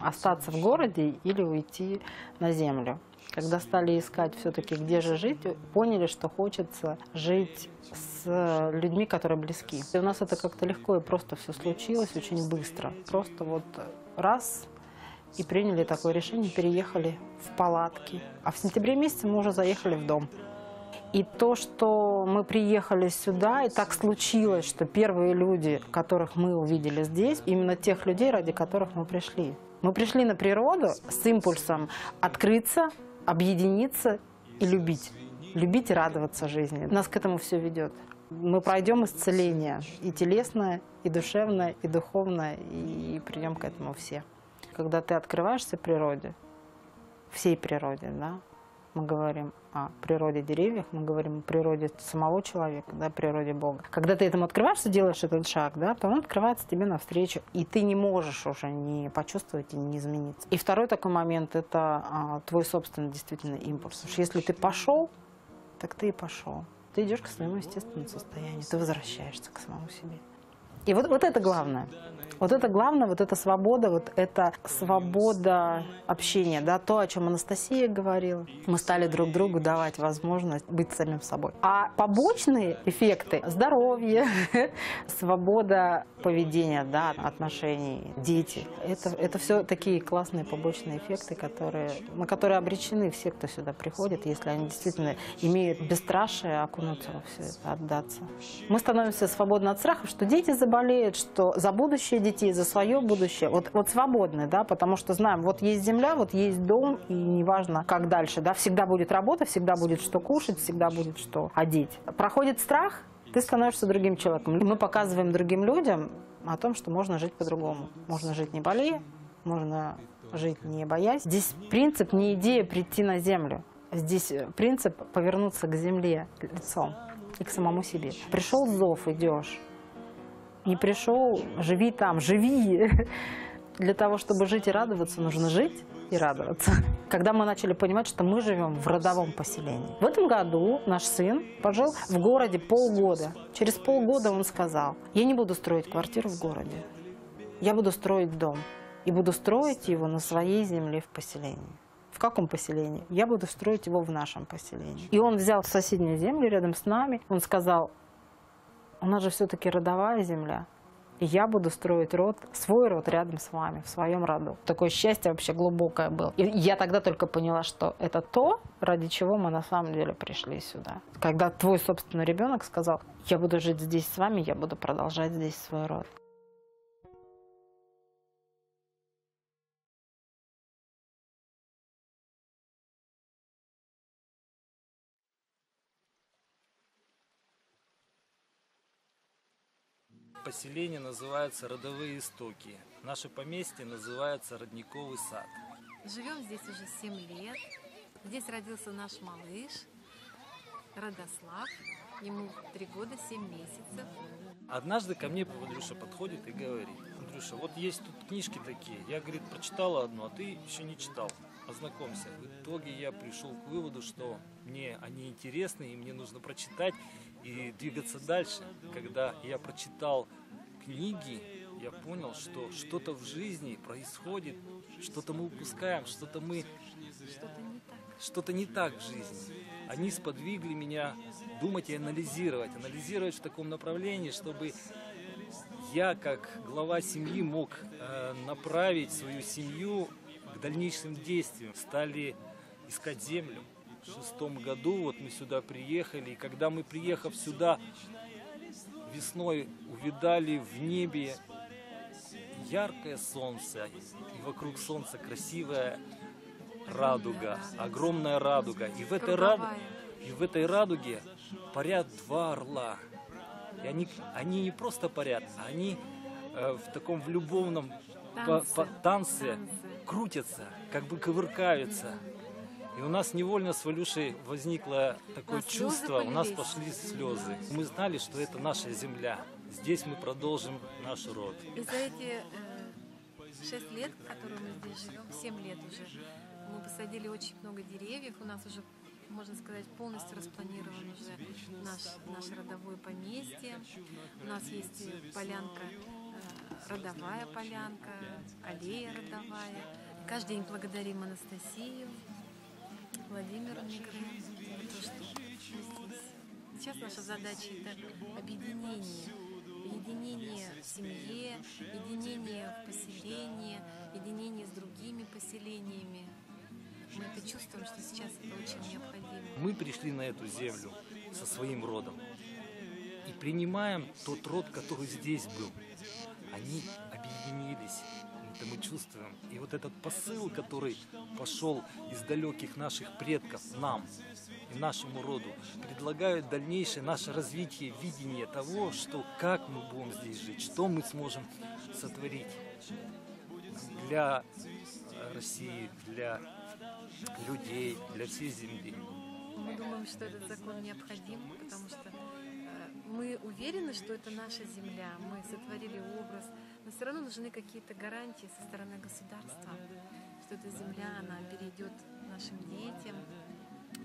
[SPEAKER 5] остаться в городе или уйти на землю. Когда стали искать все-таки, где же жить, поняли, что хочется жить с людьми, которые близки. И у нас это как-то легко и просто все случилось, очень быстро. Просто вот раз и приняли такое решение, переехали в палатки. А в сентябре месяце мы уже заехали в дом. И то, что мы приехали сюда, и так случилось, что первые люди, которых мы увидели здесь, именно тех людей, ради которых мы пришли. Мы пришли на природу с импульсом открыться, объединиться и любить. Любить и радоваться жизни. Нас к этому все ведет. Мы пройдем исцеление и телесное, и душевное, и духовное, и придем к этому все. Когда ты открываешься природе, всей природе, да, мы говорим о природе деревьев, мы говорим о природе самого человека, да, природе Бога. Когда ты этому открываешься, делаешь этот шаг, да, то он открывается тебе навстречу, и ты не можешь уже не почувствовать и не измениться. И второй такой момент – это твой собственный действительно импульс. Потому что если ты пошел, так ты и пошел. Ты идешь к своему естественному состоянию, ты возвращаешься к самому себе. И вот это главное. Вот это главное, вот эта свобода, вот эта свобода общения, да, то, о чем Анастасия говорила. Мы стали друг другу давать возможность быть самим собой. А побочные эффекты – здоровье, свобода поведения, да, отношений, дети – это все такие классные побочные эффекты, на которые обречены все, кто сюда приходит, если они действительно имеют бесстрашие окунуться во все это, отдаться. Мы становимся свободны от страхов, что дети заболеют, что за будущее детей, за свое будущее, вот свободны, да, потому что знаем, вот есть земля, вот есть дом, и неважно, как дальше, да, всегда будет работа, всегда будет что кушать, всегда будет что одеть. Проходит страх, ты становишься другим человеком. Мы показываем другим людям о том, что можно жить по-другому. Можно жить не болея, можно жить не боясь. Здесь принцип не идея прийти на землю, здесь принцип повернуться к земле лицом и к самому себе. Пришел зов, идешь. Не пришел, живи там, живи. Для того, чтобы жить и радоваться, нужно жить и радоваться. Когда мы начали понимать, что мы живем в родовом поселении. В этом году наш сын пожил в городе полгода. Через полгода он сказал: я не буду строить квартиру в городе, я буду строить дом. И буду строить его на своей земле в поселении. В каком поселении? Я буду строить его в нашем поселении. И он взял соседнюю землю рядом с нами. Он сказал: у нас же все-таки родовая земля. И я буду строить свой род рядом с вами, в своем роду. Такое счастье вообще глубокое было. И я тогда только поняла, что это то, ради чего мы на самом деле пришли сюда. Когда твой собственный ребенок сказал: я буду жить здесь с вами, я буду продолжать здесь свой род.
[SPEAKER 6] Поселение называется Родовые Истоки. Наше поместье называется Родниковый сад.
[SPEAKER 7] Живем здесь уже 7 лет. Здесь родился наш малыш Радослав. Ему 3 года, 7 месяцев.
[SPEAKER 6] Однажды ко мне Андрюша подходит и говорит: Андрюша, вот есть тут книжки такие. Я, говорит, прочитала одну, а ты еще не читал. Ознакомься. В итоге я пришел к выводу, что мне они интересны, и мне нужно прочитать и двигаться дальше. Когда я прочитал книги, я понял, что что-то в жизни происходит, что-то мы упускаем, что-то не так в жизни. Они сподвигли меня думать и анализировать в таком направлении, чтобы я, как глава семьи, мог направить свою семью к дальнейшим действиям. Стали искать землю. В 2006 году вот мы сюда приехали, и когда мы, приехав сюда, весной увидали в небе яркое солнце, и вокруг солнца красивая радуга, огромная радуга. И в этой радуге парят 2 орла. И они не просто парят, а они в таком любовном танце крутятся, как бы кувыркаются. И у нас невольно с Валюшей возникло такое чувство, у нас пошли слезы. Мы знали, что это наша земля. Здесь мы продолжим наш род.
[SPEAKER 7] И за эти 6 лет, которые мы здесь живем, 7 лет уже, мы посадили очень много деревьев. У нас уже, можно сказать, полностью распланирован уже наше родовое поместье. У нас есть полянка, родовая полянка, аллея родовая. Каждый день благодарим Анастасию, Владимира Мигре за то, что мы здесь. Сейчас наша задача — это единение в семье, единение в поселении, единение с другими поселениями. Мы это чувствуем, что сейчас это очень необходимо.
[SPEAKER 6] Мы пришли на эту землю со своим родом и принимаем тот род, который здесь был. Они объединились, это мы чувствуем. И вот этот посыл, который пошел из далеких наших предков нам и нашему роду, предлагает дальнейшее наше развитие, видение того, что как мы будем здесь жить, что мы сможем сотворить для России, для людей, для всей земли.
[SPEAKER 7] Мы думаем, что этот закон необходим, потому что мы уверены, что это наша земля, мы сотворили образ, но все равно нужны какие-то гарантии со стороны государства, что эта земля, она перейдет нашим детям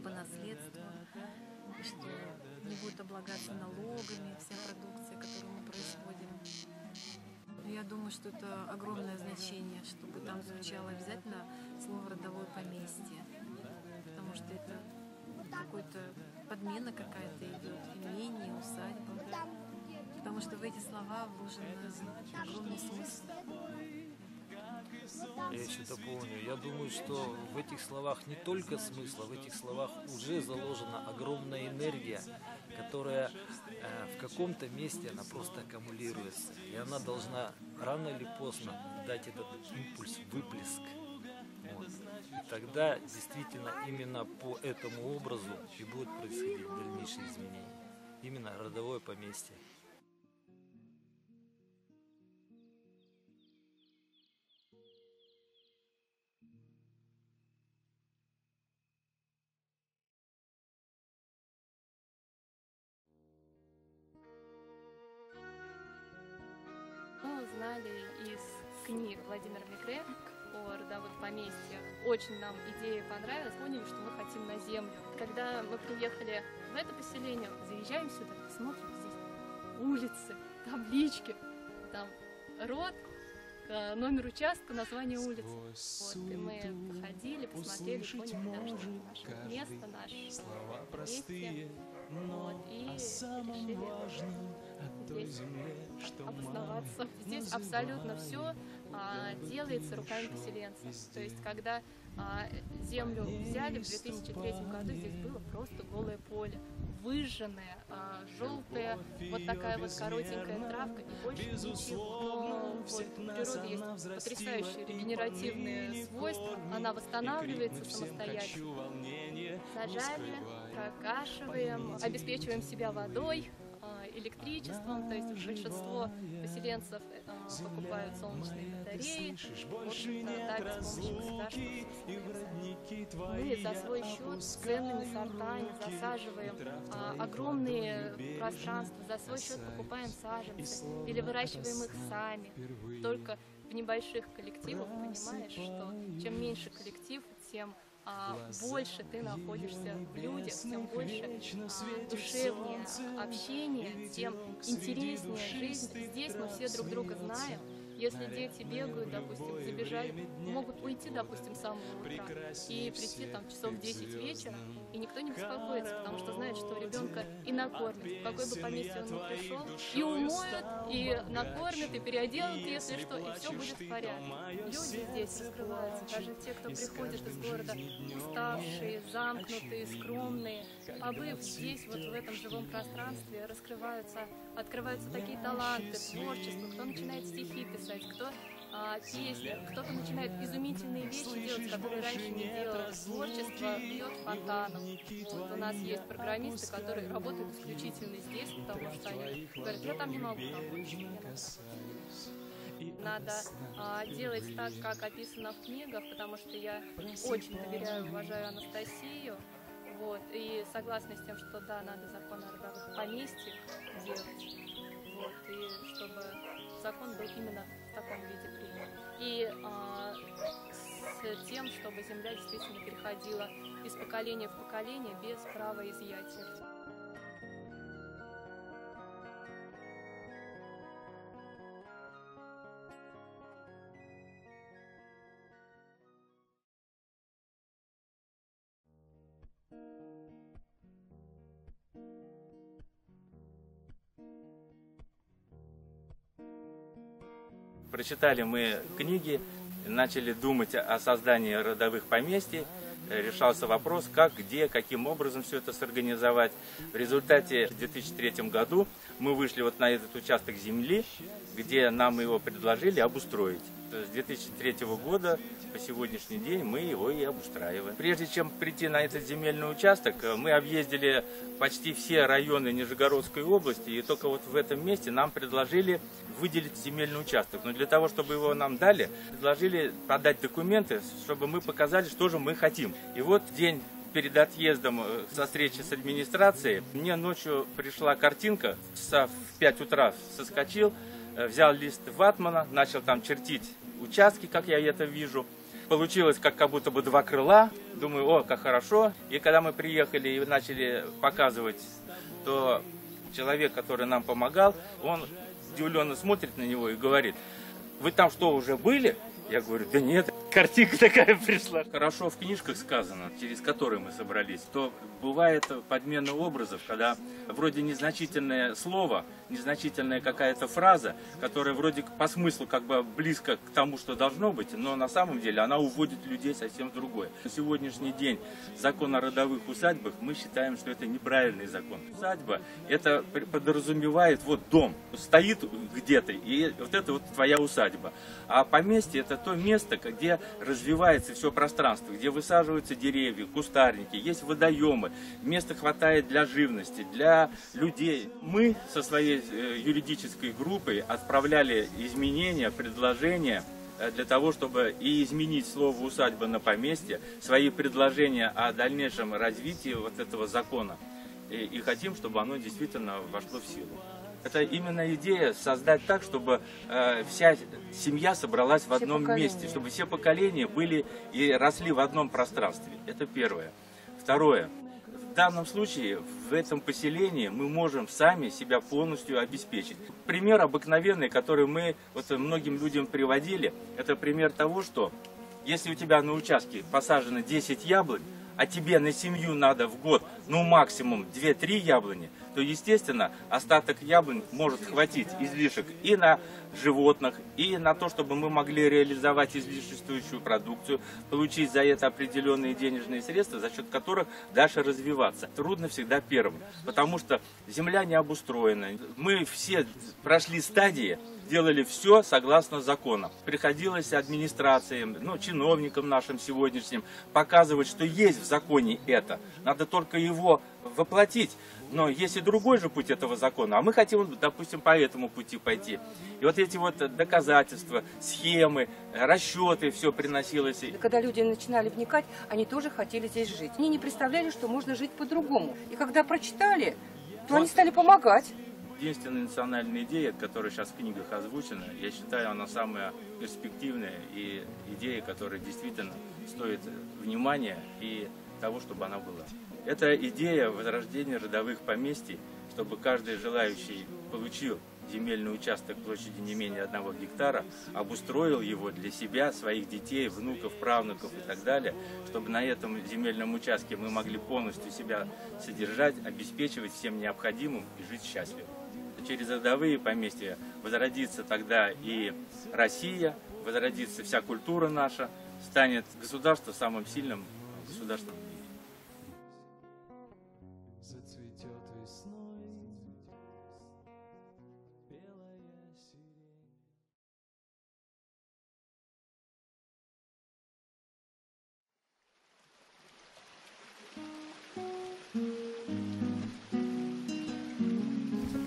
[SPEAKER 7] по наследству, что не будет облагаться налогами вся продукция, которую мы производим. Я думаю, что это огромное значение, чтобы там звучало обязательно слово «родовое поместье», потому что это какой-то подмена какая-то идет, имение, усадьба, потому что в эти слова вложен огромный смысл.
[SPEAKER 6] Я еще дополню. Я думаю, что в этих словах не только смысл, а в этих словах уже заложена огромная энергия, которая в каком-то месте она просто аккумулируется. И она должна рано или поздно дать этот импульс, выплеск. Вот. И тогда действительно именно по этому образу и будут происходить дальнейшие изменения. Именно родовое поместье.
[SPEAKER 8] Мы узнали из книг Владимира Мигре о родовых поместьях. Очень нам идея понравилась, поняли, что мы хотим на землю. Когда мы приехали в это поселение, заезжаем сюда, смотрим здесь улицы, таблички, там род, номер участка, название улицы. Вот, и мы походили, посмотрели, поняли, да, что это наше место, наше поместье. Вот, и решили здесь обосноваться. Здесь абсолютно все делается руками поселенцев. То есть, когда землю взяли в 2003 году, здесь было просто голое поле, выжженное, желтое, вот такая вот коротенькая травка и больше ничего. Но вот у природы есть потрясающие регенеративные свойства, она восстанавливается самостоятельно. Сажали, прокашиваем, обеспечиваем себя водой, электричеством, то есть большинство поселенцев покупают солнечные батареи, в общем-то, так с помощью государства. Мы за свой счет ценными сортами засаживаем огромные пространства, за свой счет покупаем саженцы или выращиваем их сами. Только в небольших коллективах понимаешь, что чем меньше коллектив, тем больше ты находишься в людях, тем больше душевнее общение, тем интереснее жизнь. Здесь мы все друг друга знаем. Если дети бегают, допустим, забежать, могут уйти, допустим, с самого утра и прийти там часов в 10 вечера, и никто не беспокоится, потому что знает, что ребенка и накормят, в какое бы поместье он ни пришел, и умоют, и накормят, и переоденут, если что, и все будет в порядке. Люди здесь раскрываются, даже те, кто приходит из города уставшие, замкнутые, скромные, побыв здесь, вот в этом живом пространстве, раскрываются, открываются такие таланты, творчество, кто начинает стихи писать, кто песни, кто-то начинает изумительные вещи делать, которые раньше не делал. Творчество бьет фонтаном. Вот у нас есть программисты, которые работают исключительно здесь, потому что они говорят, я там не могу работать. Надо делать так, как описано в книгах, потому что я очень доверяю, уважаю Анастасию. Вот, и согласна с тем, что да, надо закон о родовых поместьях делать. Вот, и чтобы закон был именно в таком виде принял. И с тем, чтобы земля действительно переходила из поколения в поколение без права изъятия.
[SPEAKER 9] Прочитали мы книги, начали думать о создании родовых поместий. Решался вопрос, как, где, каким образом все это сорганизовать. В результате в 2003 году мы вышли вот на этот участок земли, где нам его предложили обустроить. С 2003 года по сегодняшний день мы его и обустраиваем. Прежде чем прийти на этот земельный участок, мы объездили почти все районы Нижегородской области, и только вот в этом месте нам предложили выделить земельный участок. Но для того, чтобы его нам дали, предложили подать документы, чтобы мы показали, что же мы хотим. И вот день перед отъездом со встречи с администрацией, мне ночью пришла картинка, в 5 утра соскочил, взял лист ватмана, начал там чертить участки, как я это вижу. Получилось как будто бы 2 крыла. Думаю, о, как хорошо. И когда мы приехали и начали показывать, то человек, который нам помогал, он удивленно смотрит на него и говорит: вы там что, уже были? Я говорю, да нет, картинка такая пришла. Хорошо в книжках сказано, через которые мы собрались, то бывает подмена образов, когда вроде незначительное слово, незначительная какая-то фраза, которая вроде по смыслу как бы близко к тому, что должно быть, но на самом деле она уводит людей совсем в другое. На сегодняшний день закон о родовых усадьбах, мы считаем, что это неправильный закон. Усадьба, это подразумевает вот дом, стоит где-то, и вот это вот твоя усадьба. А поместье — это то место, где развивается все пространство, где высаживаются деревья, кустарники, есть водоемы, места хватает для живности, для людей. Мы со своей юридической группой отправляли изменения, предложения для того, чтобы и изменить слово «усадьба» на «поместье», свои предложения о дальнейшем развитии вот этого закона. И хотим, чтобы оно действительно вошло в силу. Это именно идея создать так, чтобы вся семья собралась в одном месте, чтобы все поколения были и росли в одном пространстве. Это первое. Второе. В данном случае в этом поселении мы можем сами себя полностью обеспечить. Пример обыкновенный, который мы вот многим людям приводили, это пример того, что если у тебя на участке посажено 10 яблонь, а тебе на семью надо в год, ну максимум 2-3 яблони, то, естественно, остаток яблонь может хватить излишек и на животных, и на то, чтобы мы могли реализовать излишествующую продукцию, получить за это определенные денежные средства, за счет которых дальше развиваться. Трудно всегда первым, потому что земля не обустроена. Мы все прошли стадии, делали все согласно закону. Приходилось администрациям, чиновникам нашим сегодняшним показывать, что есть в законе это. Надо только его воплотить. Но есть и другой же путь этого закона, а мы хотим, допустим, по этому пути пойти. И вот эти вот доказательства, схемы, расчеты, все приносилось.
[SPEAKER 10] Когда люди начинали вникать, они тоже хотели здесь жить. Они не представляли, что можно жить по-другому. И когда прочитали, то они стали помогать.
[SPEAKER 9] Единственная национальная идея, которая сейчас в книгах озвучена, я считаю, она самая перспективная и идея, которая действительно стоит внимания и того, чтобы она была. Это идея возрождения родовых поместий, чтобы каждый желающий получил земельный участок площадью не менее 1 гектара, обустроил его для себя, своих детей, внуков, правнуков и так далее, чтобы на этом земельном участке мы могли полностью себя содержать, обеспечивать всем необходимым и жить счастливо. Через родовые поместья возродится тогда и Россия, возродится вся культура наша, станет государство самым сильным государством.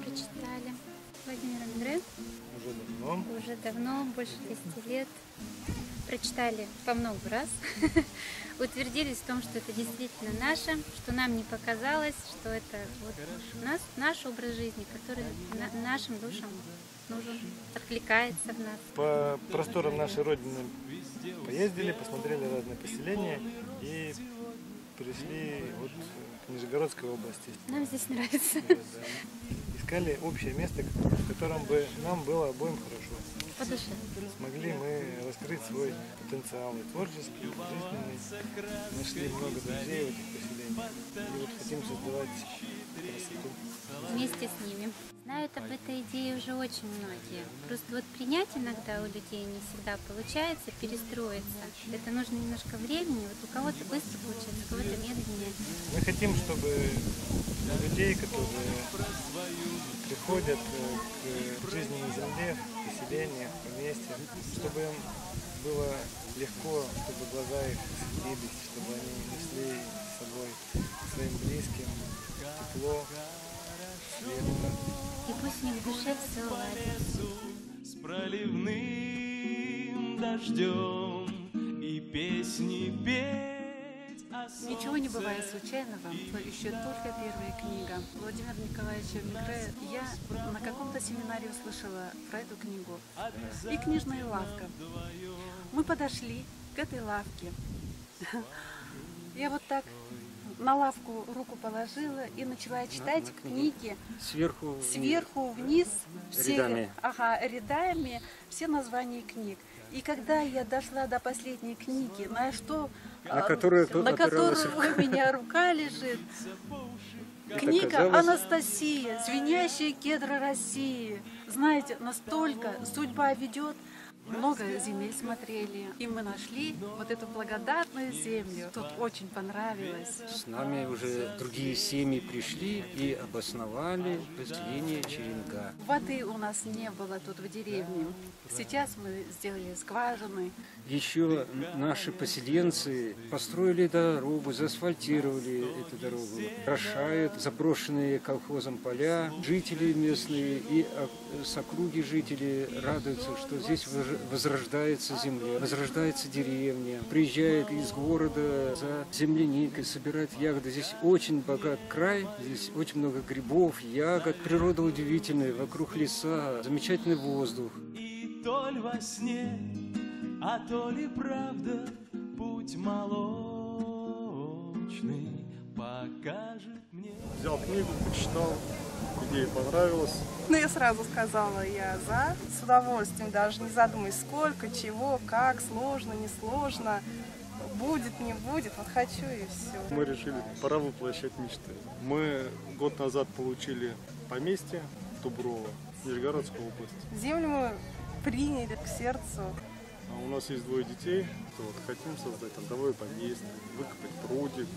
[SPEAKER 11] Прочитали Владимира Мигре. Уже давно, больше 10 лет. Прочитали по много раз. Утвердились в том, что это действительно наше, что нам не показалось, что это вот наш образ жизни, который нашим душам нужен, откликается в нас.
[SPEAKER 12] По просторам нашей Родины поездили, посмотрели разные поселения и пришли вот к Нижегородской области.
[SPEAKER 11] Нам здесь нравится.
[SPEAKER 12] Да. Искали общее место, в котором бы нам было обоим хорошо.
[SPEAKER 11] По душе.
[SPEAKER 12] Смогли мы раскрыть свой потенциал и творческий, и жизненный. Нашли много друзей в этих поселениях. И вот хотим создавать красоту.
[SPEAKER 11] Вместе с ними. Знают об этой идее уже очень многие. Просто вот принять иногда у людей не всегда получается, перестроиться. Это нужно немножко времени. Вот у кого-то быстро получается, у кого-то медленнее.
[SPEAKER 12] Мы хотим, чтобы людей, которые приходят к жизни на земле, в поселениях, в поместьях, чтобы им было легко, чтобы глаза их светились, чтобы они несли с собой своим близким тепло, свет.
[SPEAKER 11] И пусть у них в душе все ладится.
[SPEAKER 13] С проливным дождем и песни петь.
[SPEAKER 14] Ничего не бывает случайного. Еще только первая книга Владимира Николаевича Мегре. Я на каком-то семинаре услышала про эту книгу. И книжная лавка. Мы подошли к этой лавке. Я вот так на лавку руку положила и начала читать книги сверху вниз, все, рядами, все названия книг. И когда я дошла до последней книги, на которую у меня рука лежит, книга «Анастасия. Звенящие кедры России». Знаете, настолько судьба ведет. Много земель смотрели, и мы нашли вот эту благодатную землю. Тут очень понравилось.
[SPEAKER 15] С нами уже другие семьи пришли и обосновали поселение Черенга.
[SPEAKER 14] Воды у нас не было тут в деревне. Сейчас мы сделали скважины.
[SPEAKER 15] Еще наши поселенцы построили дорогу, заасфальтировали эту дорогу, орошают заброшенные колхозом поля. Жители местные и с округи жители радуются, что здесь возрождается земля, возрождается деревня. Приезжает из города за земляникой, собирает ягоды. Здесь очень богат край, здесь очень много грибов, ягод. Природа удивительная, вокруг леса, замечательный воздух.
[SPEAKER 13] И то ли во сне, а то ли правда, путь молочный покажет мне.
[SPEAKER 16] Взял книгу, почитал, идея понравилась.
[SPEAKER 17] Ну, я сразу сказала, я за, с удовольствием, даже не задумываясь, сколько, чего, как, сложно, не сложно, будет, не будет, вот хочу и все.
[SPEAKER 16] Мы решили, пора воплощать мечты. Мы год назад получили поместье в Дуброво, Нижегородской области.
[SPEAKER 17] Землю мы приняли к сердцу.
[SPEAKER 16] У нас есть 2 детей, вот, хотим создать родовое поместье, выкопать прудик,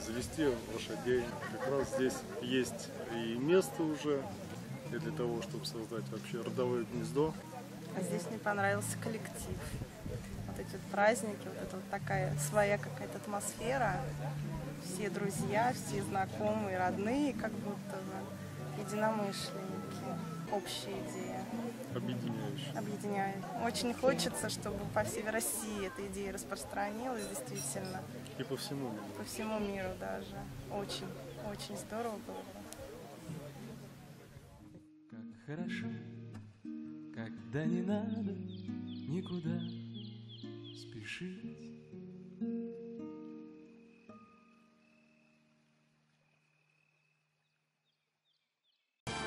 [SPEAKER 16] завести лошадей. Как раз здесь есть и место уже для того, чтобы создать вообще родовое гнездо.
[SPEAKER 17] Здесь мне понравился коллектив. Вот эти вот праздники, вот это вот такая своя какая-то атмосфера. Все друзья, все знакомые, родные, как будто бы единомышленники. Общая идея. Объединяет. Очень хочется, чтобы по всей России эта идея распространилась, действительно.
[SPEAKER 16] И по всему миру.
[SPEAKER 17] По всему миру даже. Очень, очень здорово было бы.
[SPEAKER 13] Как хорошо, когда не надо никуда спешить.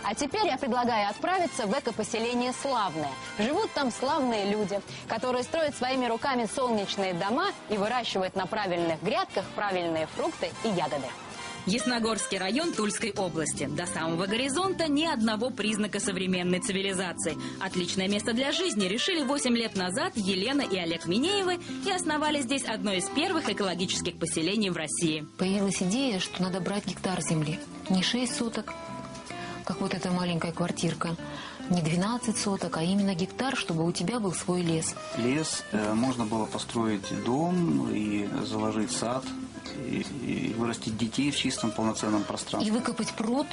[SPEAKER 18] А теперь я предлагаю отправиться в эко-поселение Славное. Живут там славные люди, которые строят своими руками солнечные дома и выращивают на правильных грядках правильные фрукты и ягоды.
[SPEAKER 19] Ясногорский район Тульской области. До самого горизонта ни одного признака современной цивилизации. Отличное место для жизни решили 8 лет назад Елена и Олег Минеевы и основали здесь одно из первых экологических поселений в России.
[SPEAKER 20] Появилась идея, что надо брать гектар земли. Не 6 соток, как вот эта маленькая квартирка, не 12 соток, а именно гектар, чтобы у тебя был свой лес.
[SPEAKER 21] Лес, можно было построить дом и заложить сад, и вырастить детей в чистом полноценном пространстве.
[SPEAKER 20] И выкопать пруд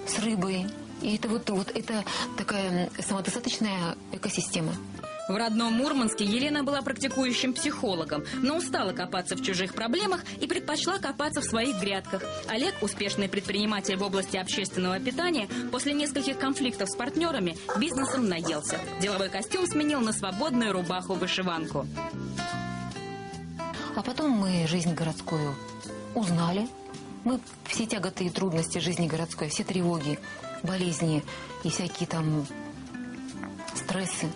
[SPEAKER 20] с рыбой. И это вот это такая самодостаточная экосистема.
[SPEAKER 19] В родном Мурманске Елена была практикующим психологом, но устала копаться в чужих проблемах и предпочла копаться в своих грядках. Олег, успешный предприниматель в области общественного питания, после нескольких конфликтов с партнерами бизнесом наелся. Деловой костюм сменил на свободную рубаху-вышиванку.
[SPEAKER 20] А потом мы жизнь городскую узнали. Мы все тяготы и трудности жизни городской, все тревоги, болезни и всякие там стрессы.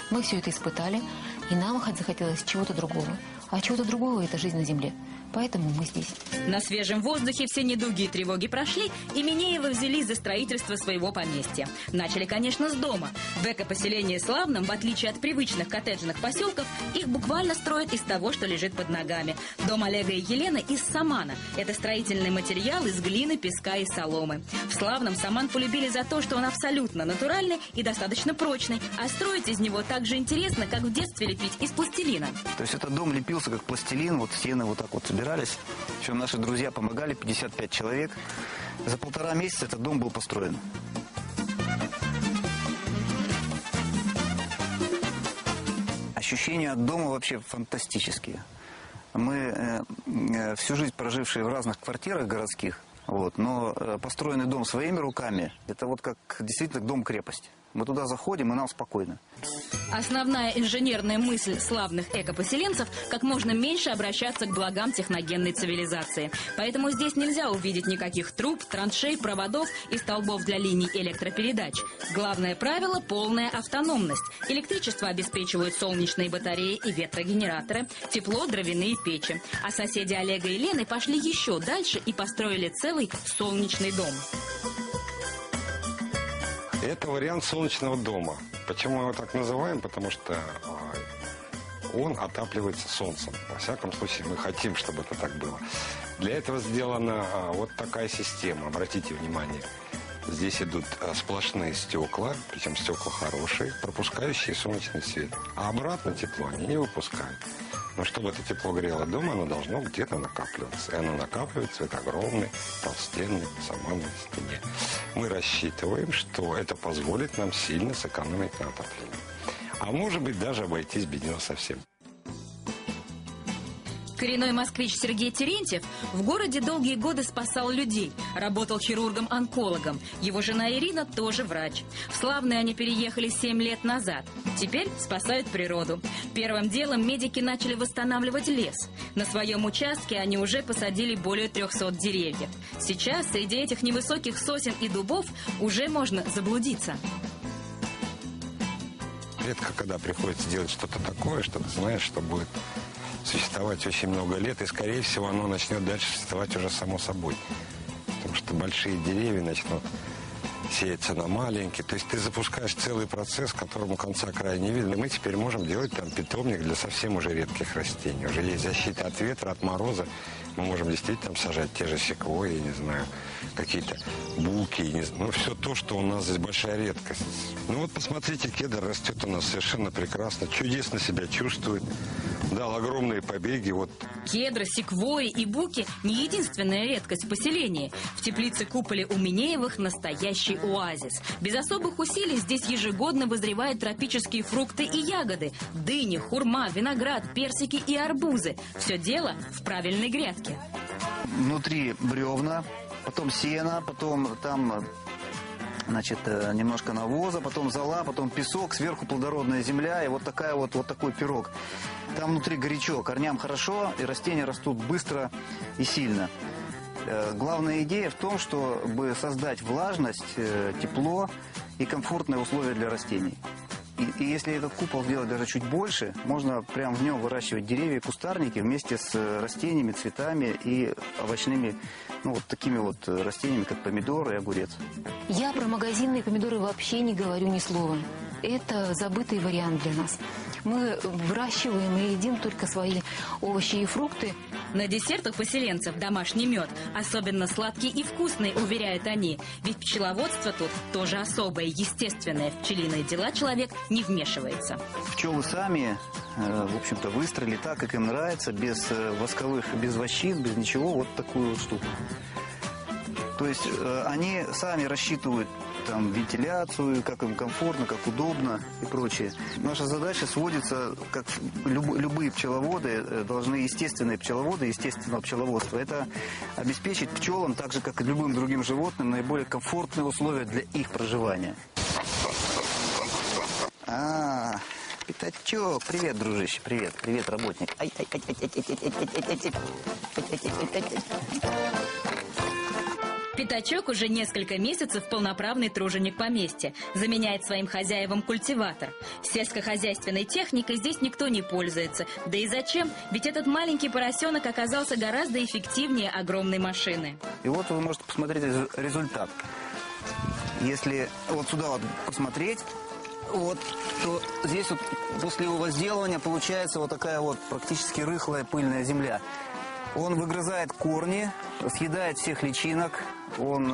[SPEAKER 20] Мы все это испытали, и нам захотелось чего-то другого. А чего-то другого – это жизнь на земле. Поэтому мы здесь.
[SPEAKER 19] На свежем воздухе все недуги и тревоги прошли, и Минеевы взялись за строительство своего поместья. Начали, конечно, с дома. В эко-поселении Славном, в отличие от привычных коттеджных поселков, их буквально строят из того, что лежит под ногами. Дом Олега и Елены из самана. Это строительный материал из глины, песка и соломы. В Славном саман полюбили за то, что он абсолютно натуральный и достаточно прочный, а строить из него так же интересно, как в детстве лепить из пластилина.
[SPEAKER 21] То есть этот дом лепился как пластилин, вот стены вот так вот собирались. Причем наши друзья помогали, 55 человек. За 1,5 месяца этот дом был построен. Ощущения от дома вообще фантастические. Мы всю жизнь прожившие в разных квартирах городских, вот, но построенный дом своими руками, это вот как действительно дом-крепость. Мы туда заходим, и нам спокойно.
[SPEAKER 19] Основная инженерная мысль славных эко-поселенцев – как можно меньше обращаться к благам техногенной цивилизации. Поэтому здесь нельзя увидеть никаких труб, траншей, проводов и столбов для линий электропередач. Главное правило – полная автономность. Электричество обеспечивают солнечные батареи и ветрогенераторы, тепло – дровяные печи. А соседи Олега и Лены пошли еще дальше и построили целый солнечный дом.
[SPEAKER 1] Это вариант солнечного дома. Почему мы его так называем? Потому что он отапливается солнцем. Во всяком случае, мы хотим, чтобы это так было. Для этого сделана вот такая система. Обратите внимание, здесь идут сплошные стекла, причем стекла хорошие, пропускающие солнечный свет. А обратно тепло они не выпускают. Но чтобы это тепло грело дома, оно должно где-то накапливаться. И оно накапливается в этой огромной толстенной саманной стене. Мы рассчитываем, что это позволит нам сильно сэкономить на отоплении. А может быть, даже обойтись без него совсем.
[SPEAKER 19] Коренной москвич Сергей Терентьев в городе долгие годы спасал людей, работал хирургом-онкологом. Его жена Ирина тоже врач. В Славное они переехали 7 лет назад. Теперь спасают природу. Первым делом медики начали восстанавливать лес. На своем участке они уже посадили более 300 деревьев. Сейчас среди этих невысоких сосен и дубов уже можно заблудиться.
[SPEAKER 1] Редко, когда приходится делать что-то такое, что ты знаешь, что будет существовать очень много лет, и, скорее всего, оно начнет дальше существовать уже само собой. Потому что большие деревья начнут сеяться на маленькие. То есть ты запускаешь целый процесс, которому конца края не видно. Мы теперь можем делать там питомник для совсем уже редких растений. Уже есть защита от ветра, от мороза. Мы можем действительно там сажать те же секвойи, не знаю, какие-то булки, не знаю, ну, все то, что у нас здесь большая редкость. Ну вот посмотрите, кедр растет у нас совершенно прекрасно, чудесно себя чувствует, дал огромные побеги. Вот.
[SPEAKER 19] Кедры, секвойи и буки – не единственная редкость в поселении. В теплице-куполе у Минеевых настоящий оазис. Без особых усилий здесь ежегодно вызревают тропические фрукты и ягоды – дыни, хурма, виноград, персики и арбузы. Все дело в правильной грядке.
[SPEAKER 21] Внутри бревна, потом сено, потом там, значит, немножко навоза, потом зола, потом песок, сверху плодородная земля и вот такой пирог. Там внутри горячо, корням хорошо, и растения растут быстро и сильно. Главная идея в том, чтобы создать влажность, тепло и комфортные условия для растений. И если этот купол сделать даже чуть больше, можно прямо в нем выращивать деревья, кустарники вместе с растениями, цветами и овощными, ну, вот такими вот растениями, как помидор и огурец.
[SPEAKER 20] Я про магазинные помидоры вообще не говорю ни слова. Это забытый вариант для нас. Мы выращиваем и едим только свои овощи и фрукты.
[SPEAKER 19] На десерт у поселенцев домашний мед. Особенно сладкий и вкусный, уверяют они. Ведь пчеловодство тут тоже особое, естественное. В пчелиные дела человек не вмешивается.
[SPEAKER 21] Пчелы сами, в общем-то, выстроили так, как им нравится, без восковых, без вощин, без ничего, вот такую вот штуку. То есть они сами рассчитывают там вентиляцию, как им комфортно, как удобно и прочее. Наша задача сводится, как любые пчеловоды должны, естественные пчеловоды, естественного пчеловодства, это обеспечить пчелам, так же как и любым другим животным, наиболее комфортные условия для их проживания. Пятачок, привет, дружище, привет, работник.
[SPEAKER 19] Пятачок уже несколько месяцев полноправный труженик поместья, заменяет своим хозяевам культиватор. Сельскохозяйственной техникой здесь никто не пользуется. Да и зачем? Ведь этот маленький поросенок оказался гораздо эффективнее огромной машины.
[SPEAKER 21] И вот вы можете посмотреть результат. Если вот сюда вот посмотреть, вот, то здесь вот после его возделывания получается вот такая вот практически рыхлая пыльная земля. Он выгрызает корни, съедает всех личинок, он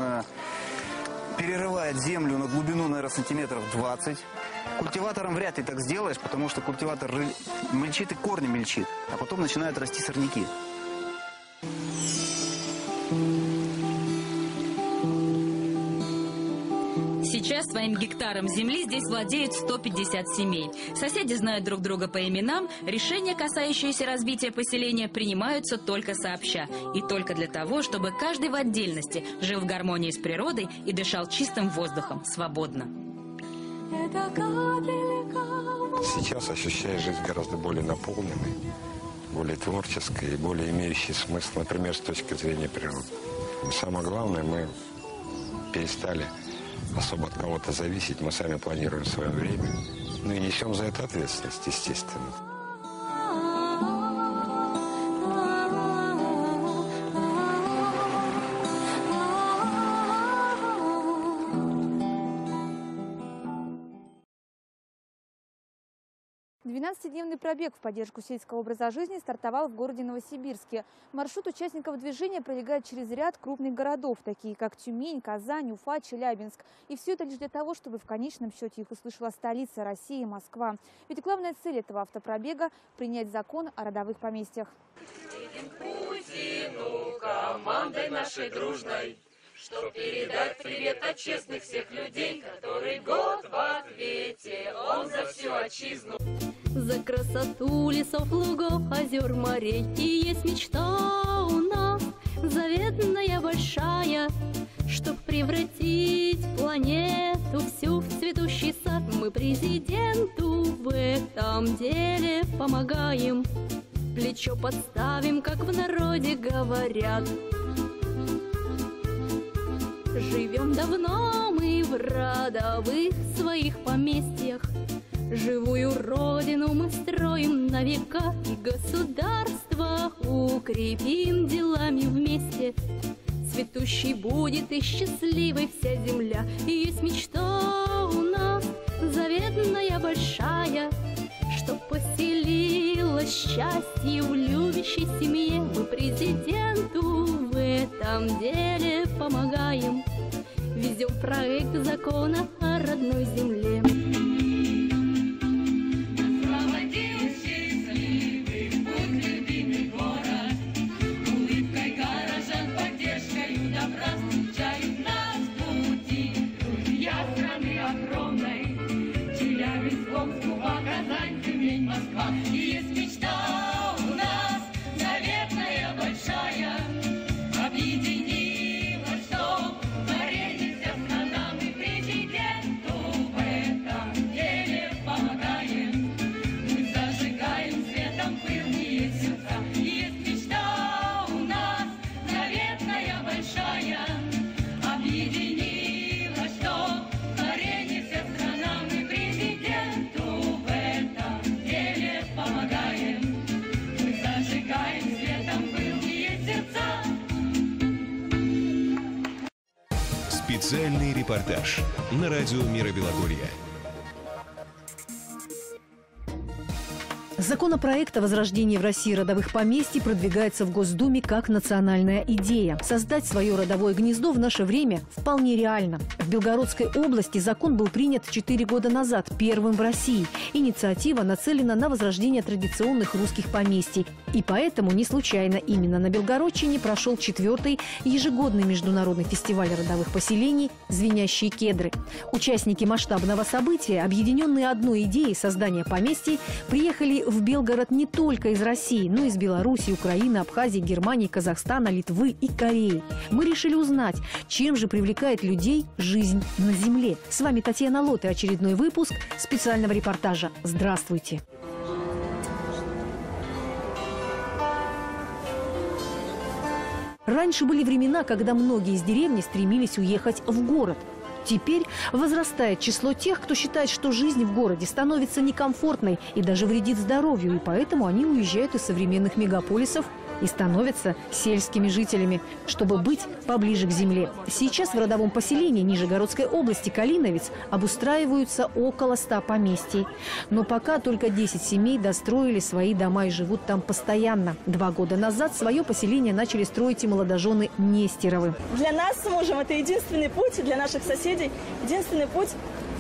[SPEAKER 21] перерывает землю на глубину, наверное, сантиметров 20. Культиватором вряд ли так сделаешь, потому что культиватор мельчит и корни мельчит, а потом начинают расти сорняки.
[SPEAKER 19] Сейчас своим гектаром земли здесь владеют 150 семей. Соседи знают друг друга по именам, решения, касающиеся развития поселения, принимаются только сообща. И только для того, чтобы каждый в отдельности жил в гармонии с природой и дышал чистым воздухом, свободно.
[SPEAKER 1] Сейчас ощущаю жизнь гораздо более наполненной, более творческой и более имеющей смысл, например, с точки зрения природы. И самое главное, мы перестали особо от кого-то зависеть, мы сами планируем свое время, ну и несем за это ответственность, естественно.
[SPEAKER 2] Двенадцатидневный пробег в поддержку сельского образа жизни стартовал в городе Новосибирске. Маршрут участников движения пролегает через ряд крупных городов, такие как Тюмень, Казань, Уфа, Челябинск. И все это лишь для того, чтобы в конечном счете их услышала столица России, Москва. Ведь главная цель этого автопробега – принять закон о родовых поместьях.
[SPEAKER 22] Едем к Путину командой нашей дружной, чтоб передать привет от честных всех людей, который год в ответе, он за всю отчизну.
[SPEAKER 8] За красоту лесов, лугов, озер, морей. И есть мечта у нас, заветная, большая, чтоб превратить планету всю в цветущий сад. Мы президенту в этом деле помогаем, плечо подставим, как в народе говорят. Живем давно мы в родовых своих поместьях, живую родину мы строим на века, и государство укрепим делами вместе. Цветущей будет и счастливой вся земля. И есть мечта у нас, заветная, большая, чтоб поселилось счастье в любящей семье. Мы президенту в этом деле помогаем, везем проект закона о родной земле.
[SPEAKER 22] И есть мечта у нас, заветная, большая, объединила, что творение странам и президенту в этом деле помогаем. Мы зажигаем светом пыльные сердца. И есть мечта у нас, заветная, большая, объединила, что творение странам и президенту в этом деле помогаем. Мы зажигаем светом пылкие сердца.
[SPEAKER 23] Специальный репортаж на радио Мира Белогорья.
[SPEAKER 3] Законопроект о возрождении в России родовых поместий продвигается в Госдуме как национальная идея. Создать свое родовое гнездо в наше время вполне реально. В Белгородской области закон был принят 4 года назад, первым в России. Инициатива нацелена на возрождение традиционных русских поместий. И поэтому не случайно именно на Белгородчине прошел 4-й ежегодный международный фестиваль родовых поселений «Звенящие кедры». Участники масштабного события, объединенные одной идеей создания поместий, приехали в Белгород не только из России, но и из Беларуси, Украины, Абхазии, Германии, Казахстана, Литвы и Кореи. Мы решили узнать, чем же привлекает людей жизнь на земле. С вами Татьяна Лот и очередной выпуск специального репортажа. Здравствуйте! Раньше были времена, когда многие из деревни стремились уехать в город. Теперь возрастает число тех, кто считает, что жизнь в городе становится некомфортной и даже вредит здоровью, и поэтому они уезжают из современных мегаполисов и становятся сельскими жителями, чтобы быть поближе к земле. Сейчас в родовом поселении Нижегородской области Калиновец обустраиваются около 100 поместий. Но пока только 10 семей достроили свои дома и живут там постоянно. 2 года назад свое поселение начали строить и молодожены Нестеровы.
[SPEAKER 4] Для нас с мужем это единственный путь, для наших соседей единственный путь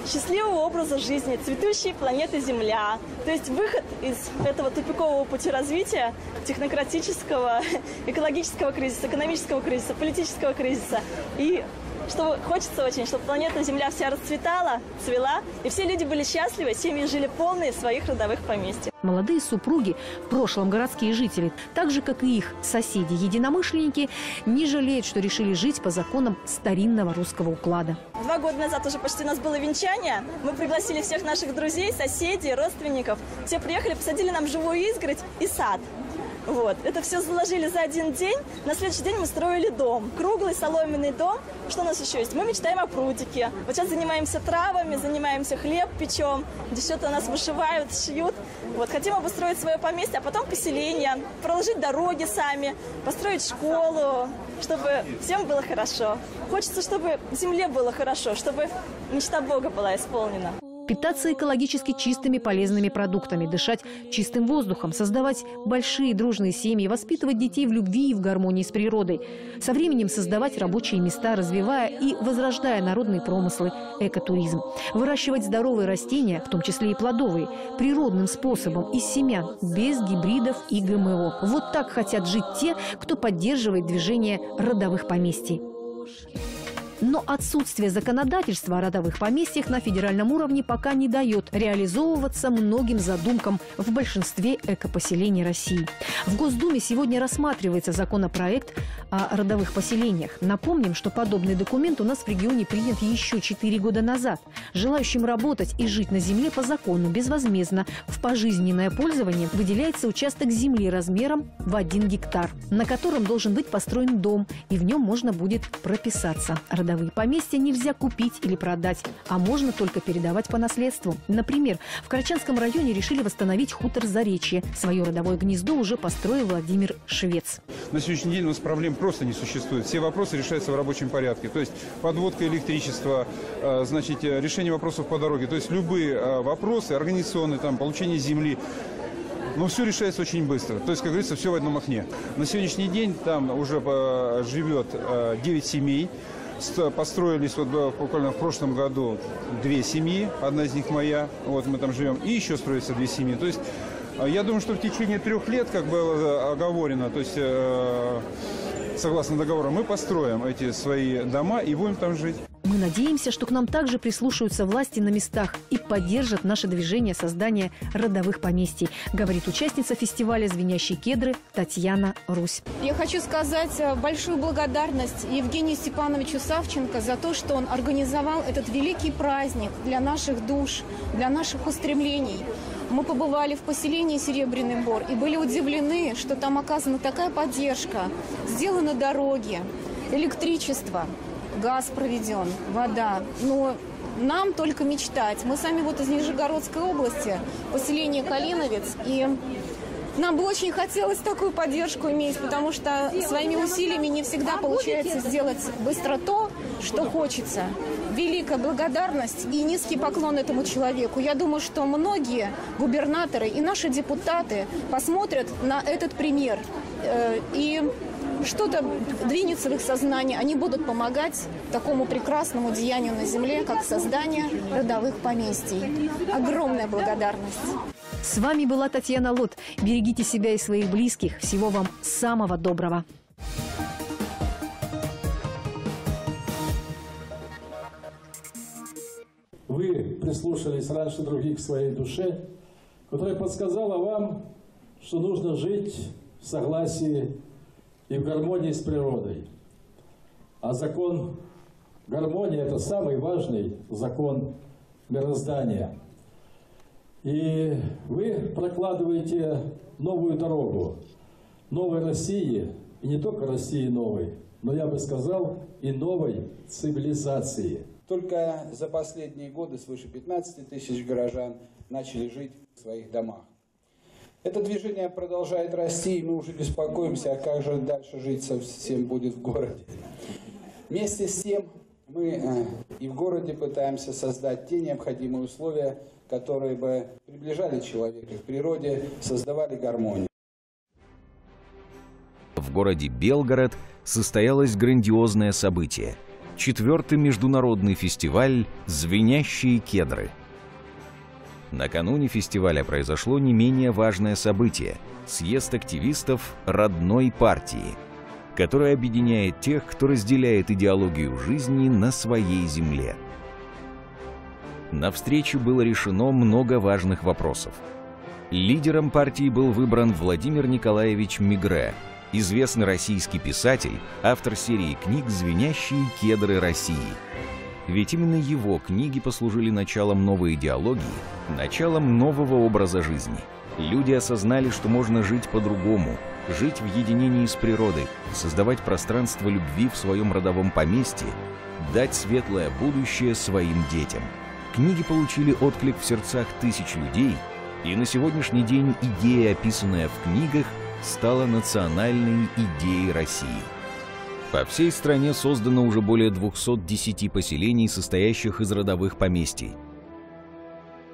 [SPEAKER 4] счастливого образа жизни, цветущей планеты Земля. То есть выход из этого тупикового пути развития, технократического, экологического кризиса, экономического кризиса, политического кризиса. И что хочется очень, чтобы планета Земля вся расцветала, цвела, и все люди были счастливы, семьи жили полные своих родовых поместьев.
[SPEAKER 3] Молодые супруги, в прошлом городские жители, так же, как и их соседи-единомышленники, не жалеют, что решили жить по законам старинного русского уклада.
[SPEAKER 4] 2 года назад уже почти у нас было венчание. Мы пригласили всех наших друзей, соседей, родственников. Все приехали, посадили нам живую изгородь и сад. Вот. Это все заложили за один день. На следующий день мы строили дом. Круглый соломенный дом. Что у нас еще есть? Мы мечтаем о прутике. Вот сейчас занимаемся травами, занимаемся хлеб печем. Девчата у нас вышивают, шьют. Вот. Хотим обустроить свое поместье, а потом поселение. Проложить дороги сами, построить школу, чтобы всем было хорошо. Хочется, чтобы земле было хорошо, чтобы мечта Бога была исполнена.
[SPEAKER 3] Питаться экологически чистыми полезными продуктами, дышать чистым воздухом, создавать большие дружные семьи, воспитывать детей в любви и в гармонии с природой. Со временем создавать рабочие места, развивая и возрождая народные промыслы, экотуризм. Выращивать здоровые растения, в том числе и плодовые, природным способом, из семян, без гибридов и ГМО. Вот так хотят жить те, кто поддерживает движение родовых поместий. Но отсутствие законодательства о родовых поместьях на федеральном уровне пока не дает реализовываться многим задумкам в большинстве экопоселений России. В Госдуме сегодня рассматривается законопроект о родовых поселениях. Напомним, что подобный документ у нас в регионе принят еще 4 года назад. Желающим работать и жить на земле по закону безвозмездно в пожизненное пользование выделяется участок земли размером в 1 гектар, на котором должен быть построен дом, и в нем можно будет прописаться. Родовые поместья нельзя купить или продать, а можно только передавать по наследству. Например, в Карачанском районе решили восстановить хутор Заречье. Свое родовое гнездо уже построил Владимир Швец.
[SPEAKER 23] На сегодняшний день у нас проблем просто не существует. Все вопросы решаются в рабочем порядке. То есть подводка электричества, значит, решение вопросов по дороге. То есть любые вопросы организационные, там, получение земли. Но все решается очень быстро. То есть, как говорится, все в одном окне. На сегодняшний день там уже живет 9 семей. Построились вот буквально в прошлом году 2 семьи, одна из них моя, вот мы там живем, и еще строятся 2 семьи. То есть я думаю, что в течение 3 лет, как было оговорено, то есть согласно договору, мы построим эти свои дома и будем там жить.
[SPEAKER 3] Мы надеемся, что к нам также прислушаются власти на местах и поддержат наше движение создания родовых поместий, говорит участница фестиваля «Звенящие кедры» Татьяна Русь.
[SPEAKER 24] Я хочу сказать большую благодарность Евгению Степановичу Савченко за то, что он организовал этот великий праздник для наших душ, для наших устремлений. Мы побывали в поселении Серебряный Бор и были удивлены, что там оказана такая поддержка. Сделаны дороги, электричество, газ проведен, вода. Но нам только мечтать. Мы сами вот из Нижегородской области, поселение Калиновец. И Нам бы очень хотелось такую поддержку иметь, потому что своими усилиями не всегда получается сделать быстро то, что хочется. Великая благодарность и низкий поклон этому человеку. Я думаю, что многие губернаторы и наши депутаты посмотрят на этот пример и что-то двинется в их сознание. Они будут помогать такому прекрасному деянию на земле, как создание родовых поместий. Огромная благодарность.
[SPEAKER 3] С вами была Татьяна Лот. Берегите себя и своих близких. Всего вам самого доброго.
[SPEAKER 5] Вы прислушались раньше других к своей душе, которая подсказала вам, что нужно жить в согласии и в гармонии с природой. А закон гармонии – это самый важный закон мироздания. И вы прокладываете новую дорогу, новой России, и не только России новой, но, я бы сказал, и новой цивилизации.
[SPEAKER 6] Только за последние годы свыше 15 тысяч горожан начали жить в своих домах. Это движение продолжает расти, и мы уже беспокоимся, а как же дальше жить совсем будет в городе. Вместе с тем мы и в городе пытаемся создать те необходимые условия, которые бы приближали человека к природе, создавали гармонию.
[SPEAKER 7] В городе Белгород состоялось грандиозное событие – 4-й международный фестиваль «Звенящие кедры». Накануне фестиваля произошло не менее важное событие – съезд активистов родной партии, который объединяет тех, кто разделяет идеологию жизни на своей земле. На встрече было решено много важных вопросов. Лидером партии был выбран Владимир Николаевич Мигре, известный российский писатель, автор серии книг «Звенящие кедры России». Ведь именно его книги послужили началом новой идеологии, началом нового образа жизни. Люди осознали, что можно жить по-другому, жить в единении с природой, создавать пространство любви в своем родовом поместье, дать светлое будущее своим детям. Книги получили отклик в сердцах тысяч людей, и на сегодняшний день идея, описанная в книгах, стала национальной идеей России. По всей стране создано уже более 210 поселений, состоящих из родовых поместий.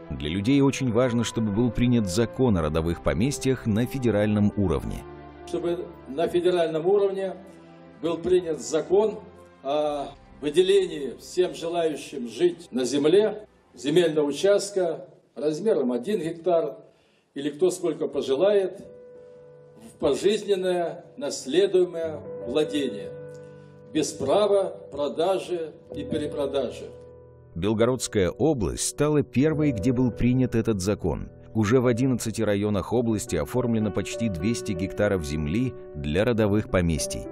[SPEAKER 7] Для людей очень важно, чтобы был принят закон о родовых поместьях на федеральном уровне.
[SPEAKER 5] Чтобы на федеральном уровне был принят закон о выделении всем желающим жить на земле земельного участка размером 1 гектар или кто сколько пожелает в пожизненное наследуемое владение без права продажи и перепродажи.
[SPEAKER 7] Белгородская область стала первой, где был принят этот закон. Уже в 11 районах области оформлено почти 200 гектаров земли для родовых поместий.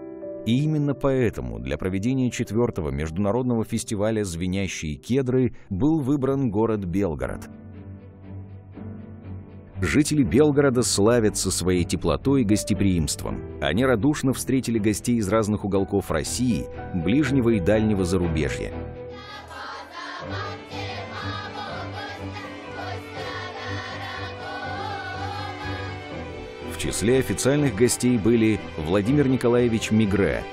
[SPEAKER 7] И именно поэтому для проведения 4-го международного фестиваля «Звенящие кедры» был выбран город Белгород. Жители Белгорода славятся своей теплотой и гостеприимством. Они радушно встретили гостей из разных уголков России, ближнего и дальнего зарубежья. В числе официальных гостей были Владимир Николаевич Мигре,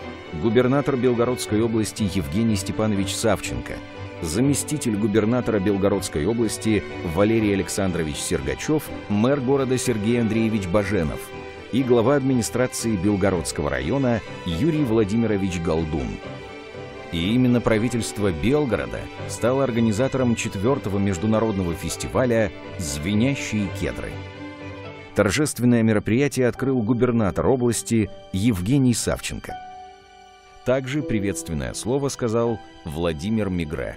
[SPEAKER 7] губернатор Белгородской области Евгений Степанович Савченко, заместитель губернатора Белгородской области Валерий Александрович Сергачев, мэр города Сергей Андреевич Баженов и глава администрации Белгородского района Юрий Владимирович Голдун. И именно правительство Белгорода стало организатором 4-го международного фестиваля «Звенящие кедры». Торжественное мероприятие открыл губернатор области Евгений Савченко. Также приветственное слово сказал Владимир Мигре.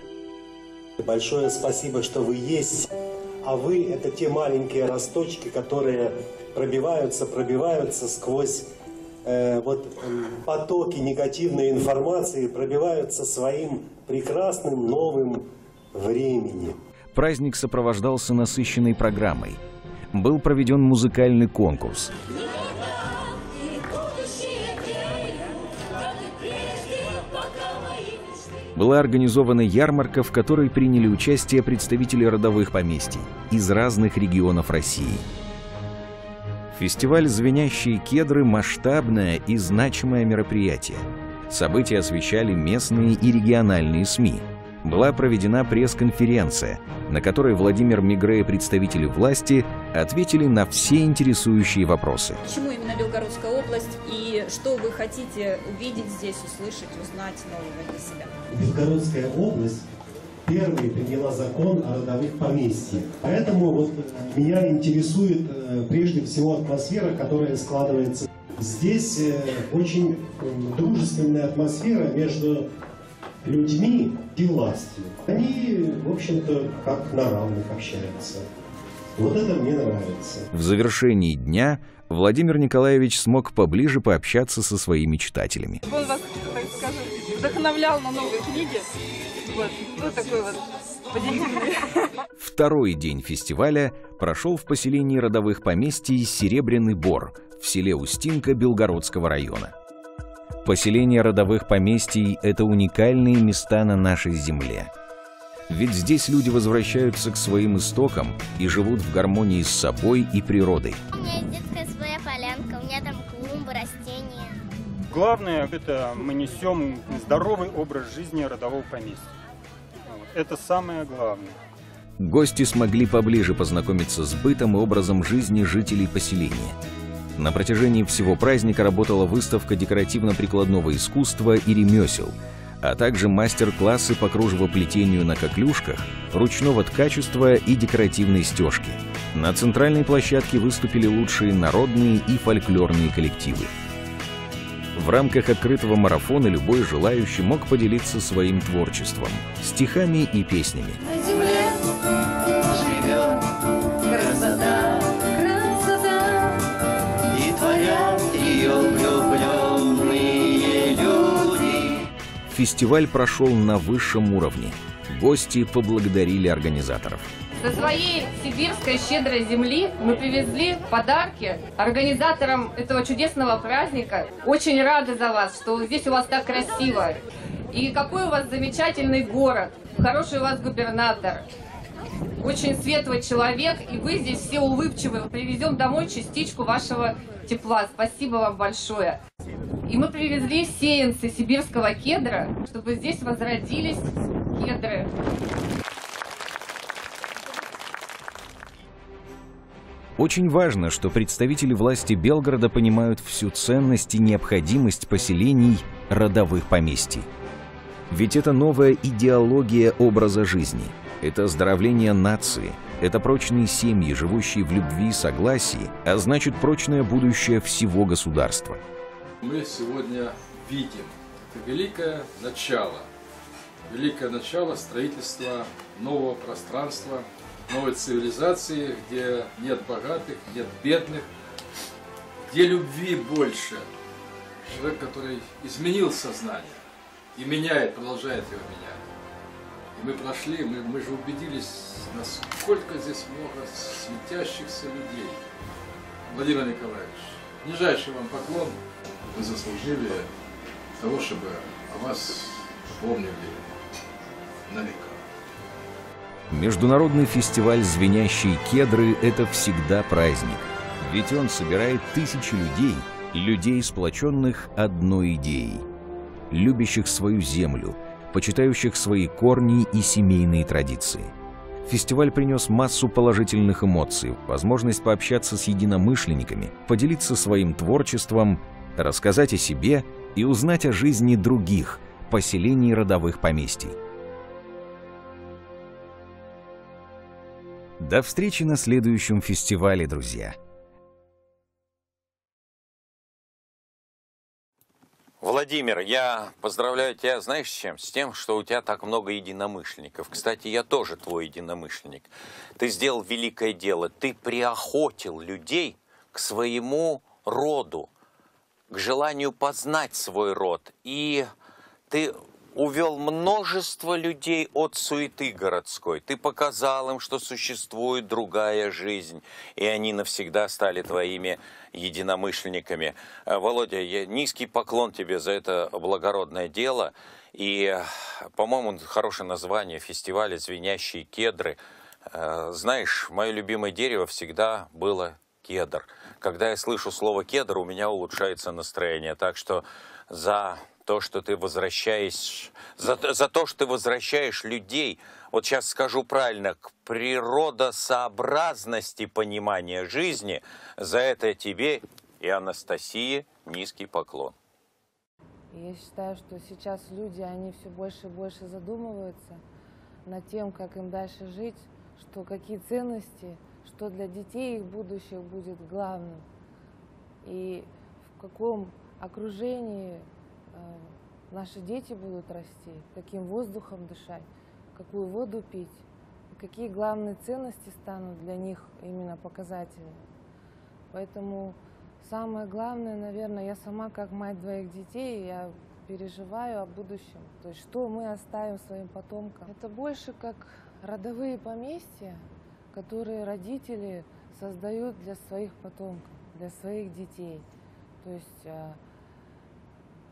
[SPEAKER 10] Большое спасибо, что вы есть, а вы – это те маленькие росточки, которые пробиваются сквозь потоки негативной информации, пробиваются своим прекрасным новым временем.
[SPEAKER 7] Праздник сопровождался насыщенной программой. Был проведен музыкальный конкурс. Была организована ярмарка, в которой приняли участие представители родовых поместий из разных регионов России. Фестиваль «Звенящие кедры» – масштабное и значимое мероприятие. События освещали местные и региональные СМИ. Была проведена пресс-конференция, на которой Владимир Мегре и представители власти ответили на все интересующие вопросы.
[SPEAKER 9] Почему именно Белгородская область и что вы хотите увидеть здесь, услышать, узнать нового для себя?
[SPEAKER 10] Белгородская область первой приняла закон о родовых поместьях. Поэтому вот меня интересует прежде всего атмосфера, которая складывается. Здесь очень дружественная атмосфера между людьми и властью. Они, в общем-то, как на равных общаются. Вот это мне нравится.
[SPEAKER 7] В завершении дня Владимир Николаевич смог поближе пообщаться со своими читателями.
[SPEAKER 17] Он вас, так скажем, вдохновлял на новые книги. Вот такой вот позитивный.
[SPEAKER 7] Второй день фестиваля прошел в поселении родовых поместий Серебряный Бор в селе Устинка Белгородского района. Поселение родовых поместий – это уникальные места на нашей земле. Ведь здесь люди возвращаются к своим истокам и живут в гармонии с собой и природой.
[SPEAKER 11] У меня есть детская своя полянка, у меня там клумбы, растения.
[SPEAKER 12] Главное – это мы несем здоровый образ жизни родового поместья. Это самое главное.
[SPEAKER 7] Гости смогли поближе познакомиться с бытом и образом жизни жителей поселения. На протяжении всего праздника работала выставка декоративно-прикладного искусства и ремесел, а также мастер-классы по кружевоплетению на коклюшках, ручного ткачества и декоративной стежки. На центральной площадке выступили лучшие народные и фольклорные коллективы. В рамках открытого марафона любой желающий мог поделиться своим творчеством, стихами и песнями.
[SPEAKER 22] На земле живет красота, красота, и творят ее влюбленные люди.
[SPEAKER 7] Фестиваль прошел на высшем уровне. Гости поблагодарили организаторов.
[SPEAKER 14] Со своей сибирской щедрой земли мы привезли подарки организаторам этого чудесного праздника. Очень рады за вас, что здесь у вас так красиво. И какой у вас замечательный город, хороший у вас губернатор. Очень светлый человек, и вы здесь все улыбчивые. Привезем домой частичку вашего тепла. Спасибо вам большое. И мы привезли сеянцы сибирского кедра, чтобы здесь возродились кедры.
[SPEAKER 7] Очень важно, что представители власти Белгорода понимают всю ценность и необходимость поселений родовых поместий. Ведь это новая идеология образа жизни, это оздоровление нации, это прочные семьи, живущие в любви и согласии, а значит прочное будущее всего государства.
[SPEAKER 25] Мы сегодня видим это великое начало строительства нового пространства, новой цивилизации, где нет богатых, нет бедных, где любви больше. Человек, который изменил сознание и меняет, продолжает его менять. И мы прошли, мы же убедились, насколько здесь много светящихся людей. Владимир Николаевич, нижайший вам поклон. Вы заслужили того, чтобы о вас помнили на века.
[SPEAKER 7] Международный фестиваль «Звенящие кедры» — это всегда праздник. Ведь он собирает тысячи людей, сплоченных одной идеей. Любящих свою землю, почитающих свои корни и семейные традиции. Фестиваль принес массу положительных эмоций, возможность пообщаться с единомышленниками, поделиться своим творчеством, рассказать о себе и узнать о жизни других поселений родовых поместий. До встречи на следующем фестивале, друзья!
[SPEAKER 26] Владимир, я поздравляю тебя, знаешь, с чем? С тем, что у тебя так много единомышленников. Кстати, я тоже твой единомышленник. Ты сделал великое дело. Ты приохотил людей к своему роду, к желанию познать свой род. И ты увел множество людей от суеты городской. Ты показал им, что существует другая жизнь, и они навсегда стали твоими единомышленниками. Володя, низкий поклон тебе за это благородное дело. И, по-моему, хорошее название фестиваля «Звенящие кедры». Знаешь, мое любимое дерево всегда было кедр. Когда я слышу слово кедр, у меня улучшается настроение. Так что за то, что ты возвращаешь, за то, что ты возвращаешь людей, вот сейчас скажу правильно, к природосообразности понимания жизни, за это тебе и Анастасии низкий поклон.
[SPEAKER 13] Я считаю, что сейчас люди, они все больше и больше задумываются над тем, как им дальше жить, что какие ценности, что для детей их будущих будет главным, и в каком окружении наши дети будут расти, каким воздухом дышать, какую воду пить, какие главные ценности станут для них именно показателями. Поэтому самое главное, наверное, я сама как мать двоих детей, я переживаю о будущем. То есть что мы оставим своим потомкам. Это больше как родовые поместья, которые родители создают для своих потомков, для своих детей. То есть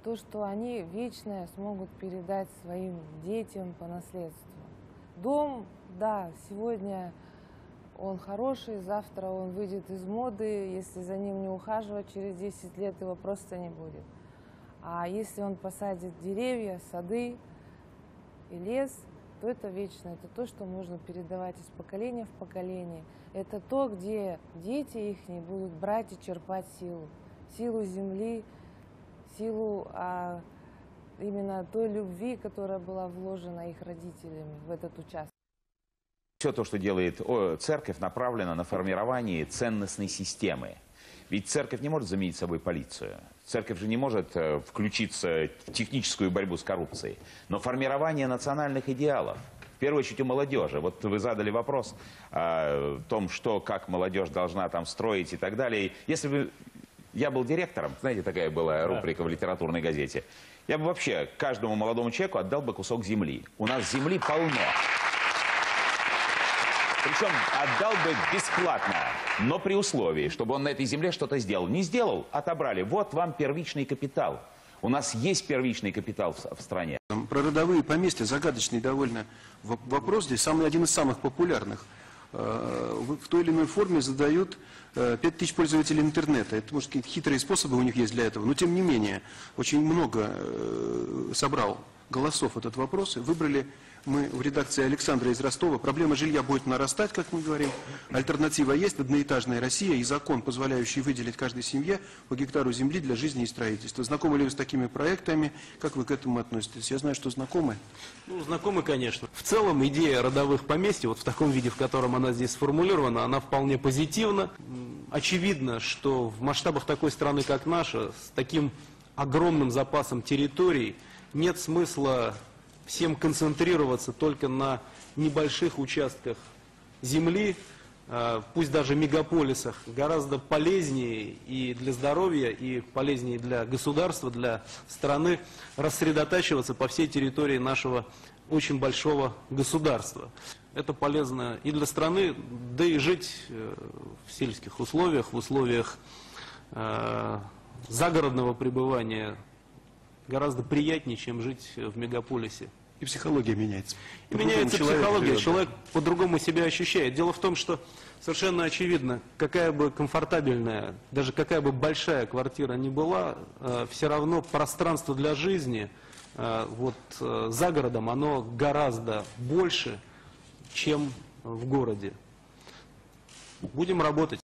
[SPEAKER 13] то, что они вечное смогут передать своим детям по наследству. Дом, да, сегодня он хороший, завтра он выйдет из моды, если за ним не ухаживать, через 10 лет его просто не будет. А если он посадит деревья, сады и лес, то это вечно, это то, что можно передавать из поколения в поколение. Это то, где дети их будут брать и черпать силу. Силу земли, силу именно той любви, которая была вложена их родителями в этот участок.
[SPEAKER 15] Все то, что делает церковь, направлено на формирование ценностной системы. Ведь церковь не может заменить собой полицию. Церковь же не может включиться в техническую борьбу с коррупцией. Но формирование национальных идеалов, в первую очередь у молодежи. Вот вы задали вопрос о том, что, как молодежь должна там строить и так далее. Если бы я был директором, знаете, такая была рубрика в литературной газете, я бы вообще каждому молодому человеку отдал бы кусок земли. У нас земли полно. Причем отдал бы бесплатно, но при условии, чтобы он на этой земле что-то сделал. Не сделал, отобрали. Вот вам первичный капитал. У нас есть первичный капитал в стране.
[SPEAKER 16] Про родовые поместья загадочный довольно вопрос здесь, один из самых популярных. В той или иной форме задают 5000 пользователей интернета. Это, может, какие-то хитрые способы у них есть для этого. Но, тем не менее, очень много собрал голосов этот вопрос. Выбрали мы в редакции Александра из Ростова. Проблема жилья будет нарастать, как мы говорим. Альтернатива есть. Одноэтажная Россия и закон, позволяющий выделить каждой семье по гектару земли для жизни и строительства. Знакомы ли вы с такими проектами? Как вы к этому относитесь? Я знаю, что знакомы.
[SPEAKER 18] Ну, знакомы, конечно. В целом, идея родовых поместьй, вот в таком виде, в котором она здесь сформулирована, она вполне позитивна. Очевидно, что в масштабах такой страны, как наша, с таким огромным запасом территорий, нет смысла всем концентрироваться только на небольших участках земли, пусть даже мегаполисах. Гораздо полезнее и для здоровья, и полезнее для государства, для страны рассредотачиваться по всей территории нашего очень большого государства. Это полезно и для страны, да и жить в сельских условиях, в условиях загородного пребывания гораздо приятнее, чем жить в мегаполисе.
[SPEAKER 16] И психология меняется.
[SPEAKER 18] И меняется психология, человек по-другому себя ощущает. Дело в том, что совершенно очевидно, какая бы комфортабельная, даже какая бы большая квартира ни была, все равно пространство для жизни за городом, оно гораздо больше, чем в городе. Будем работать.